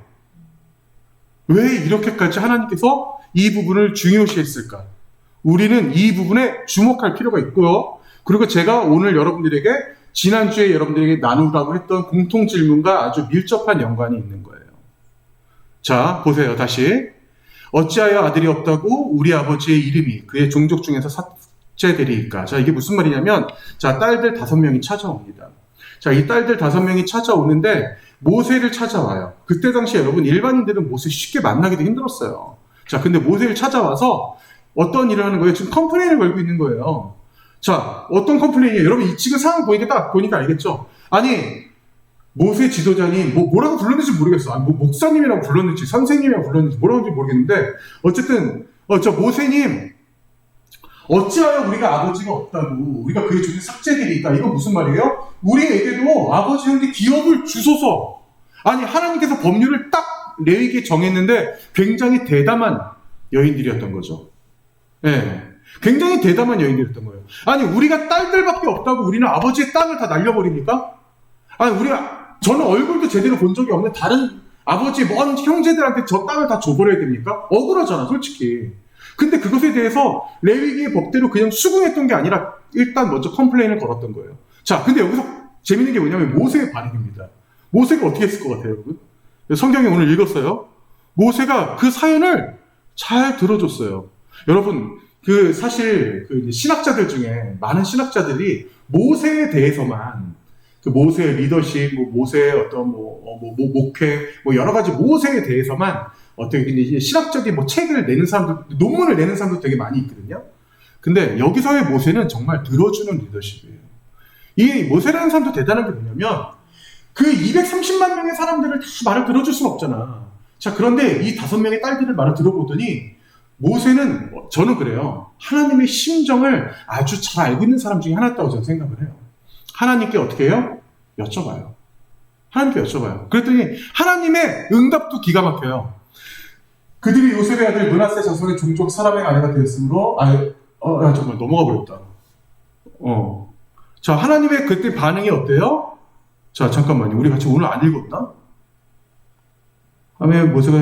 왜 이렇게까지 하나님께서 이 부분을 중요시했을까? 우리는 이 부분에 주목할 필요가 있고요. 그리고 제가 오늘 여러분들에게 지난주에 여러분들에게 나누라고 했던 공통 질문과 아주 밀접한 연관이 있는 거예요. 자, 보세요. 다시. 어찌하여 아들이 없다고 우리 아버지의 이름이 그의 종족 중에서 삭제되리이까? 자, 이게 무슨 말이냐면, 자, 딸들 5명이 찾아옵니다. 자, 이 딸들 5명이 찾아오는데 모세를 찾아와요. 그때 당시 여러분 일반인들은 모세 쉽게 만나기도 힘들었어요. 자, 근데 모세를 찾아와서 어떤 일을 하는 거예요? 지금 컴플레인을 걸고 있는 거예요. 자, 어떤 컴플레인이에요? 여러분 이 지금 상황 보니까 알겠죠? 아니, 모세 지도자님 뭐라고 불렀는지 모르겠어. 뭐 목사님이라고 불렀는지 선생님이라고 불렀는지 뭐라고 하는지 모르겠는데 어쨌든 저 모세님 어찌하여 우리가 아버지가 없다고 우리가 그의 종이 삭제되리까? 이건 무슨 말이에요? 우리에게도 아버지 형제 기업을 주소서. 아니 하나님께서 법률을 딱 레위기에 정했는데 굉장히 대담한 여인들이었던 거죠. 네. 굉장히 대담한 여인들이었던 거예요. 아니 우리가 딸들밖에 없다고 우리는 아버지의 땅을 다 날려버립니까? 아니 저는 얼굴도 제대로 본 적이 없는 다른 아버지 먼 형제들한테 저 땅을 다 줘버려야 됩니까? 억울하잖아 솔직히. 근데 그것에 대해서 레위기의 법대로 그냥 수긍했던 게 아니라 일단 먼저 컴플레인을 걸었던 거예요. 자, 근데 여기서 재밌는 게 뭐냐면 모세의 반응입니다. 모세가 어떻게 했을 것 같아요, 여러분? 성경에 오늘 읽었어요. 모세가 그 사연을 잘 들어줬어요. 여러분, 사실 신학자들 중에 많은 신학자들이 모세에 대해서만 모세의 리더십, 모세의 어떤 목회, 여러 가지 모세에 대해서만 어떻게 신학적인 책을 내는 사람들, 논문을 내는 사람도 되게 많이 있거든요. 근데 여기서의 모세는 정말 들어주는 리더십이에요. 이 모세라는 사람도 대단한 게 뭐냐면 그 230만 명의 사람들을 다 말을 들어줄 수는 없잖아. 자, 그런데 이 5명의 딸들을 말을 들어보더니 모세는 저는 그래요. 하나님의 심정을 아주 잘 알고 있는 사람 중에 하나였다고 저는 생각을 해요. 하나님께 어떻게 해요? 여쭤봐요. 하나님께 여쭤봐요. 그랬더니 하나님의 응답도 기가 막혀요. 그들이 요셉의 아들 므낫세 자손의 종족 사람의 아내가 되었으므로 정말 넘어가 버렸다. 자, 하나님의 그때 반응이 어때요? 자, 잠깐만요. 우리 같이 오늘 안 읽었나? 다음에 모세가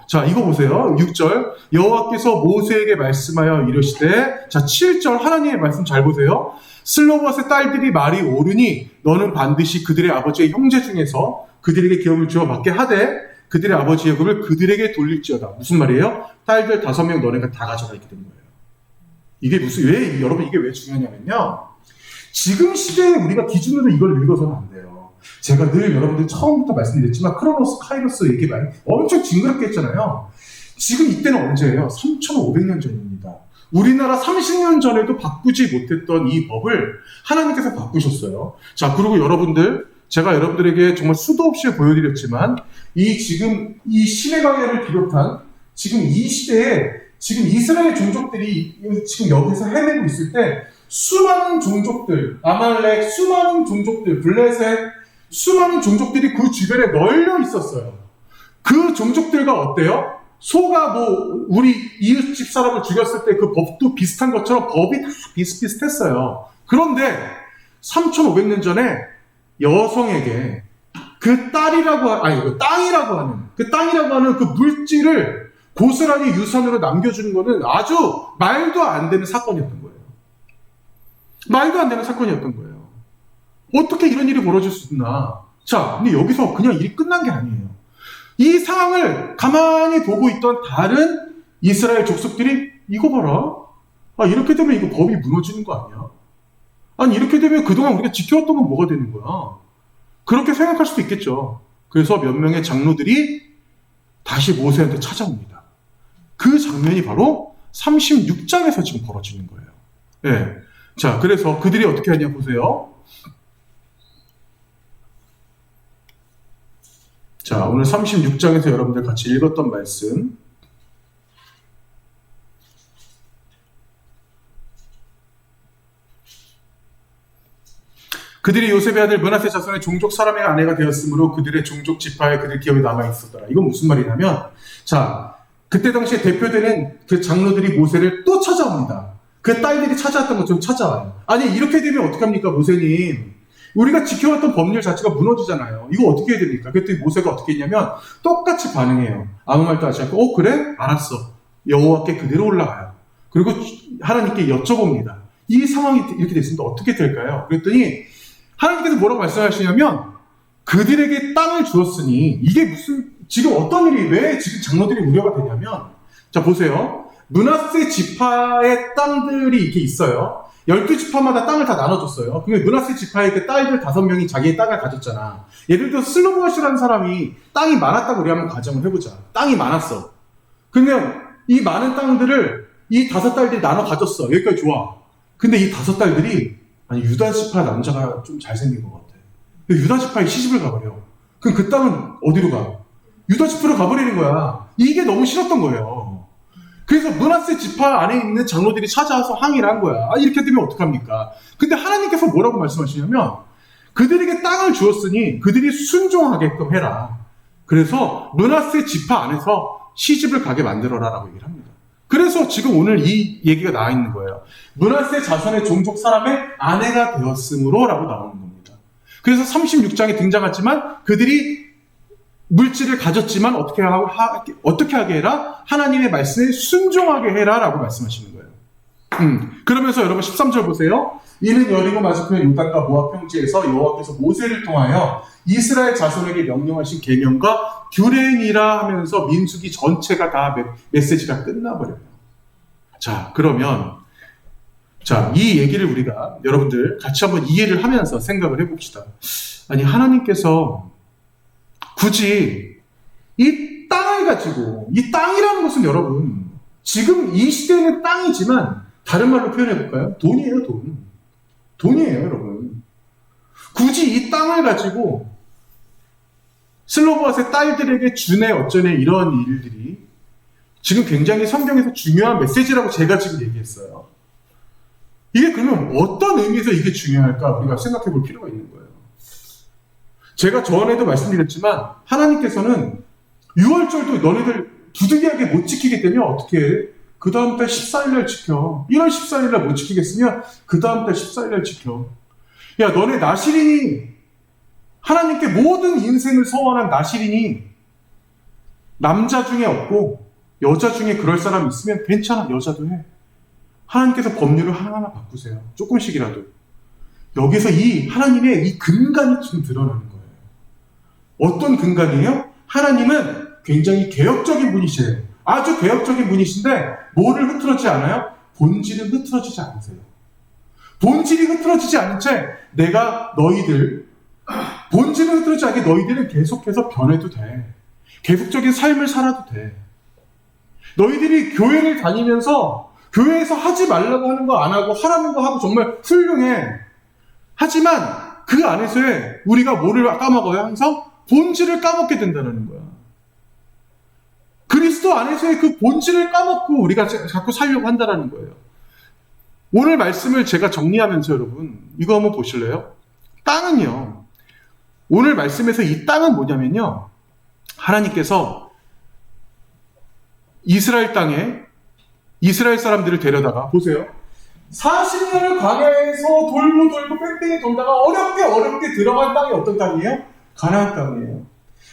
자, 이거 보세요. 6절. 여호와께서 모세에게 말씀하여 이르시되, 자, 7절 하나님의 말씀 잘 보세요. 슬로봇의 딸들이 말이 옳으니 너는 반드시 그들의 아버지의 형제 중에서 그들에게 기업을 주어 받게 하되 그들의 아버지의 기업을 그들에게 돌릴지어다. 무슨 말이에요? 딸들 5명 너네가 다 가져가 있게 된 거예요. 이게 여러분 이게 왜 중요하냐면요. 지금 시대에 우리가 기준으로 이걸 읽어서는 안 돼요. 제가 늘 여러분들 처음부터 말씀드렸지만 크로노스, 카이로스 얘기 많이 엄청 징그럽게 했잖아요. 지금 이때는 언제예요? 3,500년 전입니다. 우리나라 30년 전에도 바꾸지 못했던 이 법을 하나님께서 바꾸셨어요. 자, 그리고 여러분들, 제가 여러분들에게 정말 수도 없이 보여드렸지만, 지금 이 신의 광야를 비롯한 지금 이 시대에 지금 이스라엘 종족들이 지금 여기서 헤매고 있을 때 수많은 종족들, 아말렉, 수많은 종족들, 블레셋, 수많은 종족들이 그 주변에 널려 있었어요. 그 종족들과 어때요? 소가 우리 이웃집 사람을 죽였을 때 그 법도 비슷한 것처럼 법이 다 비슷비슷했어요. 그런데 3,500년 전에 여성에게 땅이라고 하는 그 물질을 고스란히 유산으로 남겨주는 것은 아주 말도 안 되는 사건이었던 거예요. 말도 안 되는 사건이었던 거예요. 어떻게 이런 일이 벌어질 수 있나? 자, 근데 여기서 그냥 일이 끝난 게 아니에요. 이 상황을 가만히 보고 있던 다른 이스라엘 족속들이 이거 봐라. 이렇게 되면 이거 법이 무너지는 거 아니야? 아니 이렇게 되면 그동안 우리가 지켜왔던 건 뭐가 되는 거야? 그렇게 생각할 수도 있겠죠. 그래서 몇 명의 장로들이 다시 모세한테 찾아옵니다. 그 장면이 바로 36장에서 지금 벌어지는 거예요. 네. 자, 그래서 그들이 어떻게 하냐 보세요. 자, 오늘 36장에서 여러분들 같이 읽었던 말씀. 그들이 요셉의 아들 므낫세 자손의 종족 사람의 아내가 되었으므로 그들의 종족 지파에 그들 기업이 남아 있었더라. 이건 무슨 말이냐면, 자, 그때 당시에 대표되는 그 장로들이 모세를 또 찾아옵니다. 그 딸들이 찾아왔던 것처럼 찾아와요. 아니 이렇게 되면 어떡합니까 모세님? 우리가 지켜왔던 법률 자체가 무너지잖아요. 이거 어떻게 해야 됩니까? 그랬더니 모세가 어떻게 했냐면 똑같이 반응해요. 아무 말도 하지 않고 그래? 알았어. 여호와께 그대로 올라가요. 그리고 하나님께 여쭤봅니다. 이 상황이 이렇게 됐습니다. 어떻게 될까요? 그랬더니 하나님께서 뭐라고 말씀하시냐면 그들에게 땅을 주었으니 이게 무슨 지금 어떤 일이 왜 지금 장로들이 우려가 되냐면 자 보세요. 므낫세 지파의 땅들이 이렇게 있어요. 12지파마다 땅을 다 나눠줬어요. 그러면 므낫세 지파의 그 딸들 5명이 자기의 땅을 가졌잖아. 예를 들어 슬로보아시라는 사람이 땅이 많았다고 우리 한번 가정을 해보자. 땅이 많았어. 그러면 이 많은 땅들을 이 5딸들이 나눠 가졌어. 여기까지 좋아. 근데 이 5딸들이 아니 유다 지파 남자가 좀 잘생긴 것 같아. 유다 지파에 시집을 가버려. 그럼 그 땅은 어디로 가? 유다 지파로 가버리는 거야. 이게 너무 싫었던 거예요. 그래서 므낫세 지파 안에 있는 장로들이 찾아와서 항의를 한 거야. 아, 이렇게 되면 어떡합니까? 근데 하나님께서 뭐라고 말씀하시냐면 그들에게 땅을 주었으니 그들이 순종하게끔 해라. 그래서 므낫세 지파 안에서 시집을 가게 만들어라라고 얘기를 합니다. 그래서 지금 오늘 이 얘기가 나와 있는 거예요. 므낫세 자손의 종족 사람의 아내가 되었으므로 라고 나오는 겁니다. 그래서 36장에 등장하지만 그들이 물질을 가졌지만 어떻게 하게 해라? 하나님의 말씀에 순종하게 해라 라고 말씀하시는 거예요. 그러면서 여러분 13절 보세요. 이는 여리고 마주편 요단과 모압 평지에서 여호와께서 모세를 통하여 이스라엘 자손에게 명령하신 계명과 규례니라 하면서 민수기 전체가 다 메시지가 끝나버려요. 자, 그러면 이 얘기를 우리가 여러분들 같이 한번 이해를 하면서 생각을 해봅시다. 아니 하나님께서 굳이 이 땅을 가지고 이 땅이라는 것은 여러분 지금 이 시대에는 땅이지만 다른 말로 표현해 볼까요? 돈이에요. 돈이에요 여러분. 굳이 이 땅을 가지고 슬로보아스의 딸들에게 주네 어쩌네 이런 일들이 지금 굉장히 성경에서 중요한 메시지라고 제가 지금 얘기했어요. 이게 그러면 어떤 의미에서 이게 중요할까 우리가 생각해 볼 필요가 있는 거예요. 제가 전에도 말씀드렸지만 하나님께서는 6월절도 너네들 부득이하게 못 지키게 되면 어떻게 해? 그 다음 달 14일날 지켜. 1월 14일날 못 지키겠으면 그 다음 달 14일날 지켜. 야 너네 나실인이 하나님께 모든 인생을 서원한 나실인이 남자 중에 없고 여자 중에 그럴 사람 있으면 괜찮아. 여자도 해. 하나님께서 법률을 하나하나 바꾸세요. 조금씩이라도. 여기서 이 하나님의 이 근간이 좀 드러나는 거예요. 어떤 근간이에요? 하나님은 굉장히 개혁적인 분이시에요. 아주 개혁적인 분이신데 뭐를 흐트러지지 않아요? 본질은 흐트러지지 않으세요. 본질이 흐트러지지 않은 채 내가 본질은 흐트러지지 않게 너희들은 계속해서 변해도 돼. 계속적인 삶을 살아도 돼. 너희들이 교회를 다니면서 교회에서 하지 말라고 하는 거 안 하고 하라는 거 하고 정말 훌륭해. 하지만 그 안에서의 우리가 뭐를 까먹어요? 항상 본질을 까먹게 된다는 거야. 그리스도 안에서의 그 본질을 까먹고 우리가 자꾸 살려고 한다는 거예요. 오늘 말씀을 제가 정리하면서 여러분 이거 한번 보실래요? 땅은요. 오늘 말씀에서 이 땅은 뭐냐면요. 하나님께서 이스라엘 땅에 이스라엘 사람들을 데려다가 보세요. 40년을 광야에서 돌고 뺑뺑이 돌다가 어렵게 들어간 땅이 어떤 땅이에요? 가나안 땅이에요.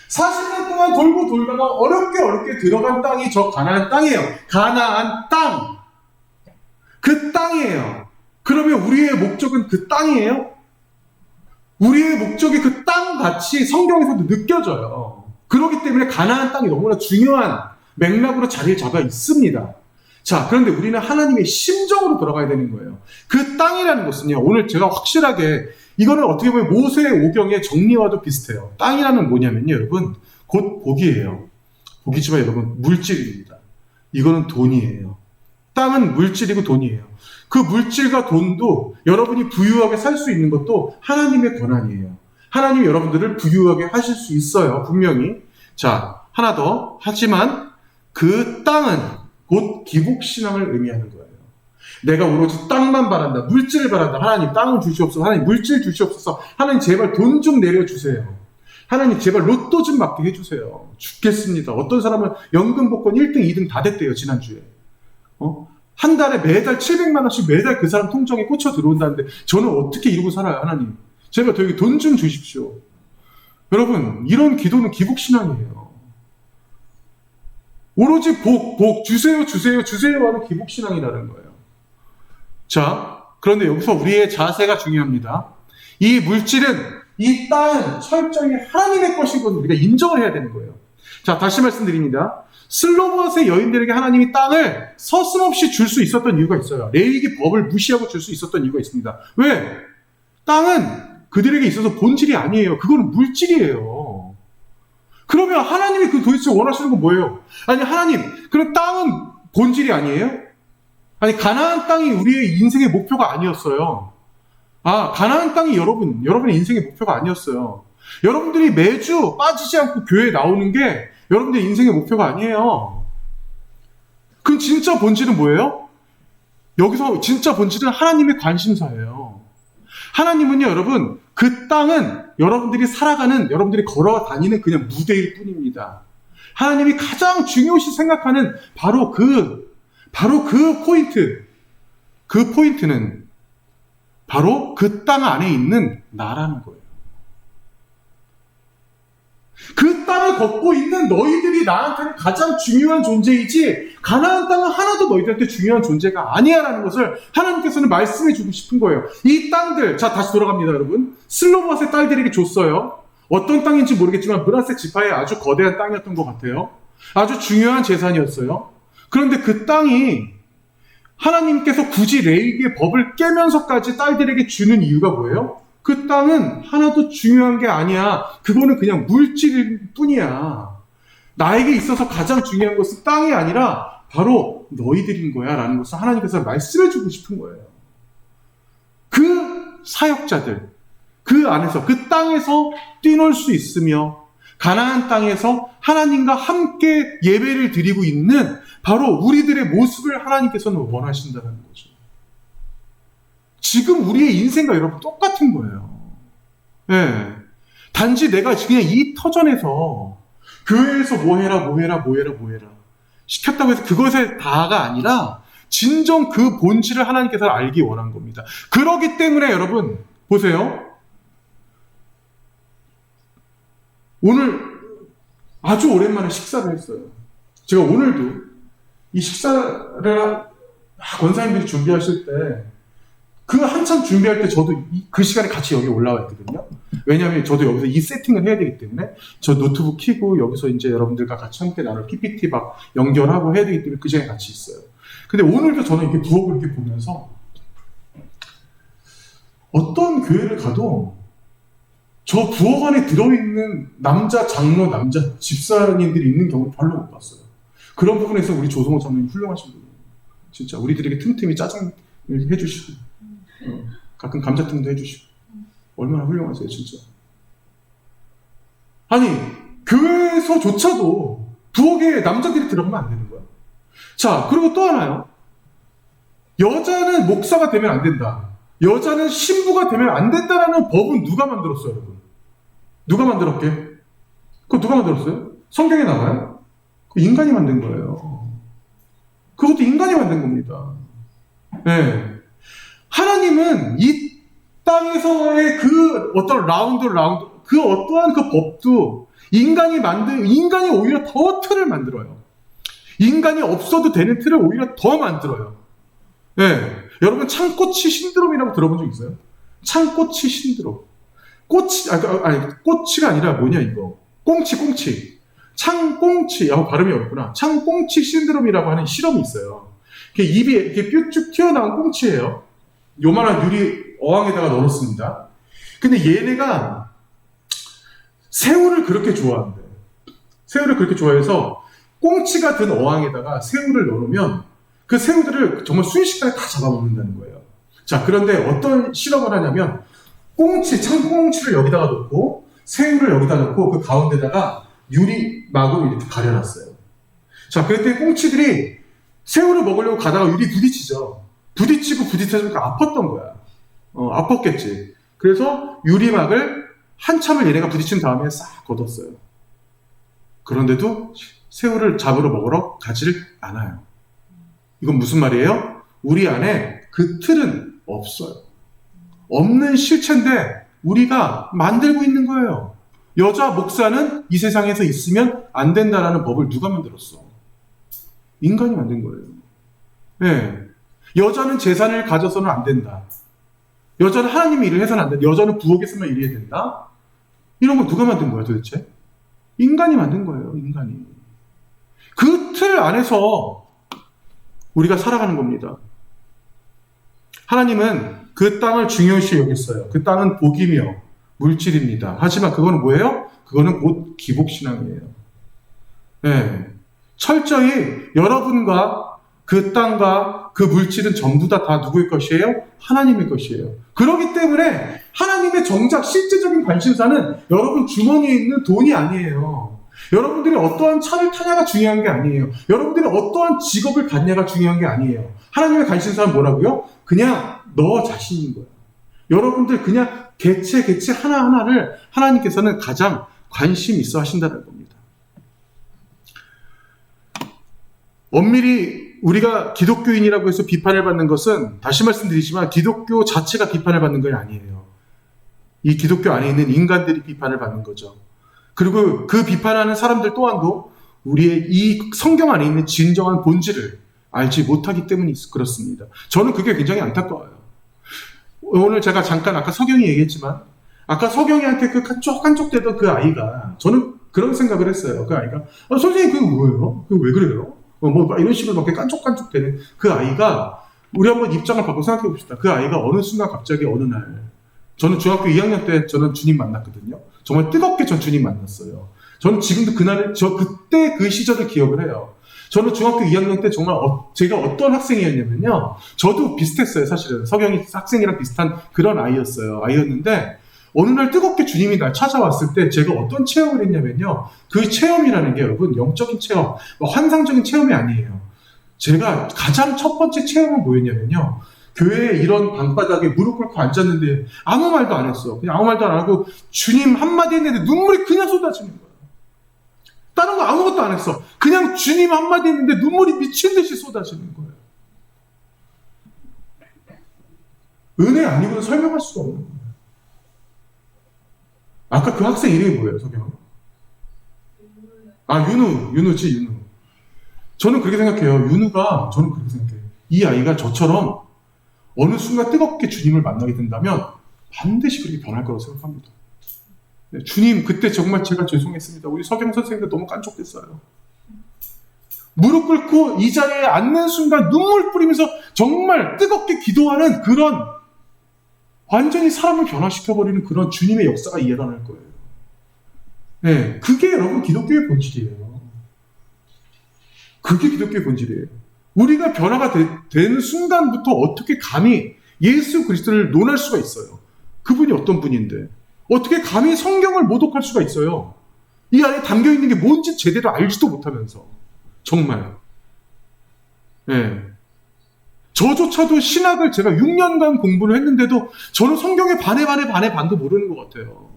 40년 동안 돌다가 어렵게 들어간 땅이 저 가나안 땅이에요. 가나안 땅. 그 땅이에요. 그러면 우리의 목적은 그 땅이에요? 우리의 목적이 그 땅같이 성경에서도 느껴져요. 그렇기 때문에 가나안 땅이 너무나 중요한 맥락으로 자리를 잡아 있습니다. 자, 그런데 우리는 하나님의 심정으로 돌아가야 되는 거예요. 그 땅이라는 것은요, 오늘 제가 확실하게, 이거는 어떻게 보면 모세의 오경의 정리와도 비슷해요. 땅이라는 뭐냐면요, 여러분, 곧 복이에요. 복이지만 여러분, 물질입니다. 이거는 돈이에요. 땅은 물질이고 돈이에요. 그 물질과 돈도 여러분이 부유하게 살 수 있는 것도 하나님의 권한이에요. 하나님이 여러분들을 부유하게 하실 수 있어요, 분명히. 자, 하나 더. 하지만 그 땅은 곧 기복신앙을 의미하는 거예요. 내가 오로지 땅만 바란다. 물질을 바란다. 하나님 땅을 주시옵소서. 하나님 물질 주시옵소서. 하나님 제발 돈 좀 내려주세요. 하나님 제발 로또 좀 맞게 해주세요. 죽겠습니다. 어떤 사람은 연금 복권 1등, 2등 다 됐대요, 지난주에. 한 달에 매달 700만 원씩 매달 그 사람 통장에 꽂혀 들어온다는데 저는 어떻게 이러고 살아요, 하나님. 제발 저에게 돈 좀 주십시오. 여러분, 이런 기도는 기복신앙이에요. 오로지 복, 주세요, 주세요, 주세요 하는 기복신앙이라는 거예요. 자, 그런데 여기서 우리의 자세가 중요합니다. 이 물질은, 이 땅은 철저히 하나님의 것인 건 우리가 인정을 해야 되는 거예요. 자, 다시 말씀드립니다. 슬로봇의 여인들에게 하나님이 땅을 서슴없이 줄 수 있었던 이유가 있어요. 레위기 법을 무시하고 줄 수 있었던 이유가 있습니다. 왜? 땅은 그들에게 있어서 본질이 아니에요. 그거는 물질이에요. 그러면 하나님이 그 도대체 원하시는 건 뭐예요? 아니, 하나님, 그럼 땅은 본질이 아니에요? 아니, 가나안 땅이 우리의 인생의 목표가 아니었어요. 가나안 땅이 여러분의 인생의 목표가 아니었어요. 여러분들이 매주 빠지지 않고 교회에 나오는 게 여러분들의 인생의 목표가 아니에요. 그럼 진짜 본질은 뭐예요? 여기서 진짜 본질은 하나님의 관심사예요. 하나님은요, 여러분, 그 땅은 여러분들이 살아가는, 여러분들이 걸어 다니는 그냥 무대일 뿐입니다. 하나님이 가장 중요시 생각하는 바로 그 포인트, 그 포인트는 바로 그 땅 안에 있는 나라는 거예요. 그 땅을 걷고 있는 너희들이 나한테는 가장 중요한 존재이지 가나안 땅은 하나도 너희들한테 중요한 존재가 아니야라는 것을 하나님께서는 말씀해 주고 싶은 거예요. 이 땅들, 자 다시 돌아갑니다 여러분. 슬로봇의 딸들에게 줬어요. 어떤 땅인지 모르겠지만 므낫세 지파의 아주 거대한 땅이었던 것 같아요. 아주 중요한 재산이었어요. 그런데 그 땅이 하나님께서 굳이 레위기의 법을 깨면서까지 딸들에게 주는 이유가 뭐예요? 그 땅은 하나도 중요한 게 아니야. 그거는 그냥 물질일 뿐이야. 나에게 있어서 가장 중요한 것은 땅이 아니라 바로 너희들인 거야 라는 것을 하나님께서 말씀해 주고 싶은 거예요. 그 사역자들, 그 안에서, 그 땅에서 뛰놀 수 있으며 가나안 땅에서 하나님과 함께 예배를 드리고 있는 바로 우리들의 모습을 하나님께서는 원하신다는 거죠. 지금 우리의 인생과 여러분 똑같은 거예요. 네. 단지 내가 그냥 이 터전에서 교회에서 뭐 해라 시켰다고 해서 그것에 다가 아니라 진정 그 본질을 하나님께서 알기 원한 겁니다. 그렇기 때문에 여러분 보세요. 오늘 아주 오랜만에 식사를 했어요. 제가 오늘도 이 식사를 권사님들이 준비하실 때 그 한참 준비할 때 저도 그 시간에 같이 여기 올라와 있거든요. 왜냐하면 저도 여기서 이 세팅을 해야 되기 때문에 저 노트북 켜고 여기서 이제 여러분들과 같이 함께 나눌 PPT 막 연결하고 해야 되기 때문에 그 시간에 같이 있어요. 근데 오늘도 저는 이렇게 부엌을 이렇게 보면서 어떤 교회를 가도 저 부엌 안에 들어있는 남자 장로, 남자 집사님들이 있는 경우를 별로 못 봤어요. 그런 부분에서 우리 조성호 장로님 훌륭하신 분이에요. 진짜 우리들에게 틈틈이 짜장을 해주시고 가끔 감자탕도 해주시고 얼마나 훌륭하세요 진짜. 아니 교회에서조차도 부엌에 남자들이 들어가면 안 되는 거야. 자 그리고 또 하나요. 여자는 목사가 되면 안 된다. 여자는 신부가 되면 안 된다라는 법은 누가 만들었어요 여러분? 누가 만들었게? 그거 누가 만들었어요? 성경에 나와요? 그 인간이 만든 거예요. 그것도 인간이 만든 겁니다. 네. 하나님은 이 땅에서의 그 어떤 라운드 그 어떠한 그 법도 인간이 오히려 더 틀을 만들어요. 인간이 없어도 되는 틀을 오히려 더 만들어요. 네. 여러분 창꼬치 신드롬이라고 들어본 적 있어요? 창꼬치 신드롬. 꼬치가 아니라 뭐냐 이거. 꽁치. 창꽁치. 발음이 어렵구나. 창꽁치 신드롬이라고 하는 실험이 있어요. 입이 이렇게 뾰쭉 튀어나온 꽁치예요. 요만한 유리 어항에다가 넣어놓습니다. 근데 얘네가 새우를 그렇게 좋아한대. 새우를 그렇게 좋아해서 꽁치가 든 어항에다가 새우를 넣어놓으면 그 새우들을 정말 순식간에 다 잡아먹는다는 거예요. 자, 그런데 어떤 실험을 하냐면 창꽁치를 여기다가 놓고 새우를 여기다 놓고 그 가운데다가 유리막으로 이렇게 가려놨어요. 자, 그랬더니 꽁치들이 새우를 먹으려고 가다가 유리 부딪히고 아팠던 거야. 아팠겠지. 그래서 유리막을 한참을 얘네가 부딪힌 다음에 싹 걷었어요. 그런데도 새우를 잡으러 먹으러 가지를 않아요. 이건 무슨 말이에요? 우리 안에 그 틀은 없어요. 없는 실체인데 우리가 만들고 있는 거예요. 여자 목사는 이 세상에서 있으면 안 된다라는 법을 누가 만들었어? 인간이 만든 거예요. 네. 여자는 재산을 가져서는 안 된다. 여자는 하나님의 일을 해서는 안 된다. 여자는 부엌에서만 일해야 된다. 이런 거 누가 만든 거야 도대체? 인간이 만든 거예요. 인간이. 그 틀 안에서 우리가 살아가는 겁니다. 하나님은 그 땅을 중요시 여겼어요. 그 땅은 복이며 물질입니다. 하지만 그거는 뭐예요? 그거는 곧 기복신앙이에요. 네. 철저히 여러분과 그 땅과 그 물질은 전부 다 누구의 것이에요? 하나님의 것이에요. 그렇기 때문에 하나님의 정작 실제적인 관심사는 여러분 주머니에 있는 돈이 아니에요. 여러분들이 어떠한 차를 타냐가 중요한 게 아니에요. 여러분들이 어떠한 직업을 갖냐가 중요한 게 아니에요. 하나님의 관심사는 뭐라고요? 그냥 너 자신인 거예요. 여러분들 그냥 개체 하나하나를 하나님께서는 가장 관심 있어 하신다는 겁니다. 엄밀히 우리가 기독교인이라고 해서 비판을 받는 것은 다시 말씀드리지만 기독교 자체가 비판을 받는 건 아니에요. 이 기독교 안에 있는 인간들이 비판을 받는 거죠. 그리고 그 비판하는 사람들 또한도 우리의 이 성경 안에 있는 진정한 본질을 알지 못하기 때문에 그렇습니다. 저는 그게 굉장히 안타까워요. 오늘 제가 잠깐 아까 서경이 얘기했지만 아까 서경이한테 그 깐족대던 그 아이가 저는 그런 생각을 했어요. 그 아이가 선생님 그거 뭐예요? 그거 왜 그래요? 뭐 이런 식으로 막 깐족깐족 되는 그 아이가 우리 한번 입장을 바꿔 생각해 봅시다. 그 아이가 어느 순간 갑자기 어느 날 저는 중학교 2학년 때 저는 주님 만났거든요. 정말 뜨겁게 전 주님 만났어요. 저는 지금도 그때 그 시절을 기억을 해요. 저는 중학교 2학년 때 정말 제가 어떤 학생이었냐면요. 저도 비슷했어요, 사실은. 서경이 학생이랑 비슷한 그런 아이였는데, 어느 날 뜨겁게 주님이 날 찾아왔을 때 제가 어떤 체험을 했냐면요. 그 체험이라는 게 여러분, 영적인 체험, 환상적인 체험이 아니에요. 제가 가장 첫 번째 체험은 뭐였냐면요. 교회에 이런 방바닥에 무릎 꿇고 앉았는데 아무 말도 안 했어. 그냥 아무 말도 안 하고 주님 한마디 했는데 눈물이 그냥 쏟아지는 거야. 다른 거 아무것도 안 했어. 그냥 주님 한마디 했는데 눈물이 미친 듯이 쏟아지는 거예요. 은혜 아니고는 설명할 수가 없는 거예요. 아까 그 학생 이름이 뭐예요, 서경? 윤우지. 저는 그렇게 생각해요. 저는 그렇게 생각해요. 이 아이가 저처럼 어느 순간 뜨겁게 주님을 만나게 된다면 반드시 그렇게 변할 거라고 생각합니다. 네, 주님, 그때 정말 제가 죄송했습니다. 우리 서경 선생님도 너무 깐족됐어요. 무릎 꿇고 이 자리에 앉는 순간 눈물 뿌리면서 정말 뜨겁게 기도하는 그런 완전히 사람을 변화시켜버리는 그런 주님의 역사가 일어날 거예요. 네, 그게 여러분 기독교의 본질이에요. 그게 기독교의 본질이에요. 우리가 변화가 되는 순간부터 어떻게 감히 예수 그리스도를 논할 수가 있어요. 그분이 어떤 분인데 어떻게 감히 성경을 모독할 수가 있어요. 이 안에 담겨있는 게 뭔지 제대로 알지도 못하면서 정말 저조차도 신학을 제가 6년간 공부를 했는데도 저는 성경의 반도 모르는 것 같아요.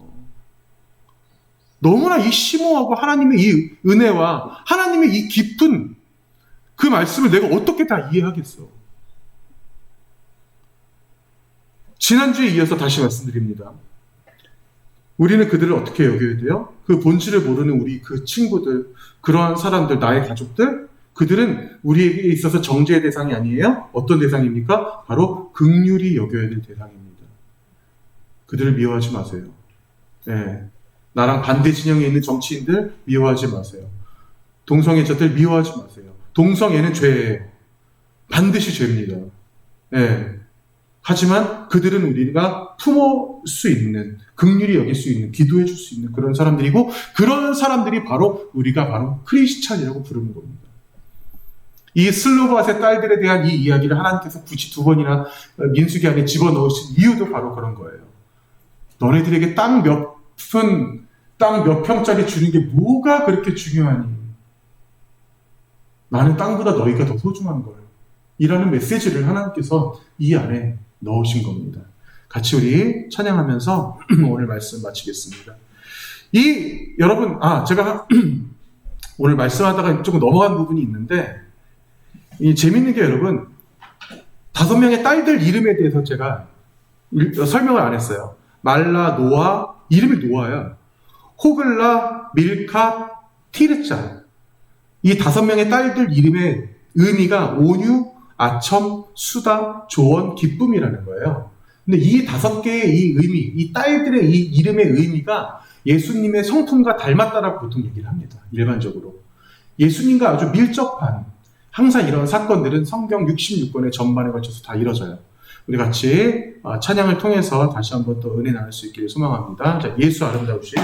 너무나 이 심오하고 하나님의 이 은혜와 하나님의 이 깊은 그 말씀을 내가 어떻게 다 이해하겠어. 지난주에 이어서 다시 말씀드립니다. 우리는 그들을 어떻게 여겨야 돼요? 그 본질을 모르는 우리 그 친구들, 그러한 사람들, 나의 가족들, 그들은 우리에게 있어서 정죄의 대상이 아니에요? 어떤 대상입니까? 바로 긍휼히 여겨야 될 대상입니다. 그들을 미워하지 마세요. 나랑 반대 진영에 있는 정치인들 미워하지 마세요. 동성애자들 미워하지 마세요. 동성애는 죄예요. 반드시 죄입니다. 하지만 그들은 우리가 품을 수 있는, 긍휼히 여길 수 있는, 기도해 줄 수 있는 그런 사람들이고, 그런 사람들이 우리가 바로 크리스찬이라고 부르는 겁니다. 이 슬로바스의 딸들에 대한 이 이야기를 하나님께서 굳이 2번이나 민수기 안에 집어넣으신 이유도 바로 그런 거예요. 너네들에게 땅 몇 평짜리 주는 게 뭐가 그렇게 중요하니? 나는 땅보다 너희가 더 소중한 거예요. 이라는 메시지를 하나님께서 이 안에 넣으신 겁니다. 같이 우리 찬양하면서 오늘 말씀 마치겠습니다. 여러분, 제가 오늘 말씀하다가 조금 넘어간 부분이 있는데, 재밌는 게 여러분, 5명의 딸들 이름에 대해서 제가 설명을 안 했어요. 말라, 노아, 이름이 노아야. 호글라, 밀카, 티르자. 이 5명의 딸들 이름의 의미가 온유, 아첨, 수다, 조언, 기쁨이라는 거예요. 근데 이 5개의 이 의미, 이 딸들의 이 이름의 의미가 예수님의 성품과 닮았다라고 보통 얘기를 합니다. 일반적으로. 예수님과 아주 밀접한, 항상 이런 사건들은 성경 66권의 전반에 걸쳐서 다 이뤄져요. 우리 같이 찬양을 통해서 다시 한번 또 은혜 나눌 수 있기를 소망합니다. 자, 예수 아름다우신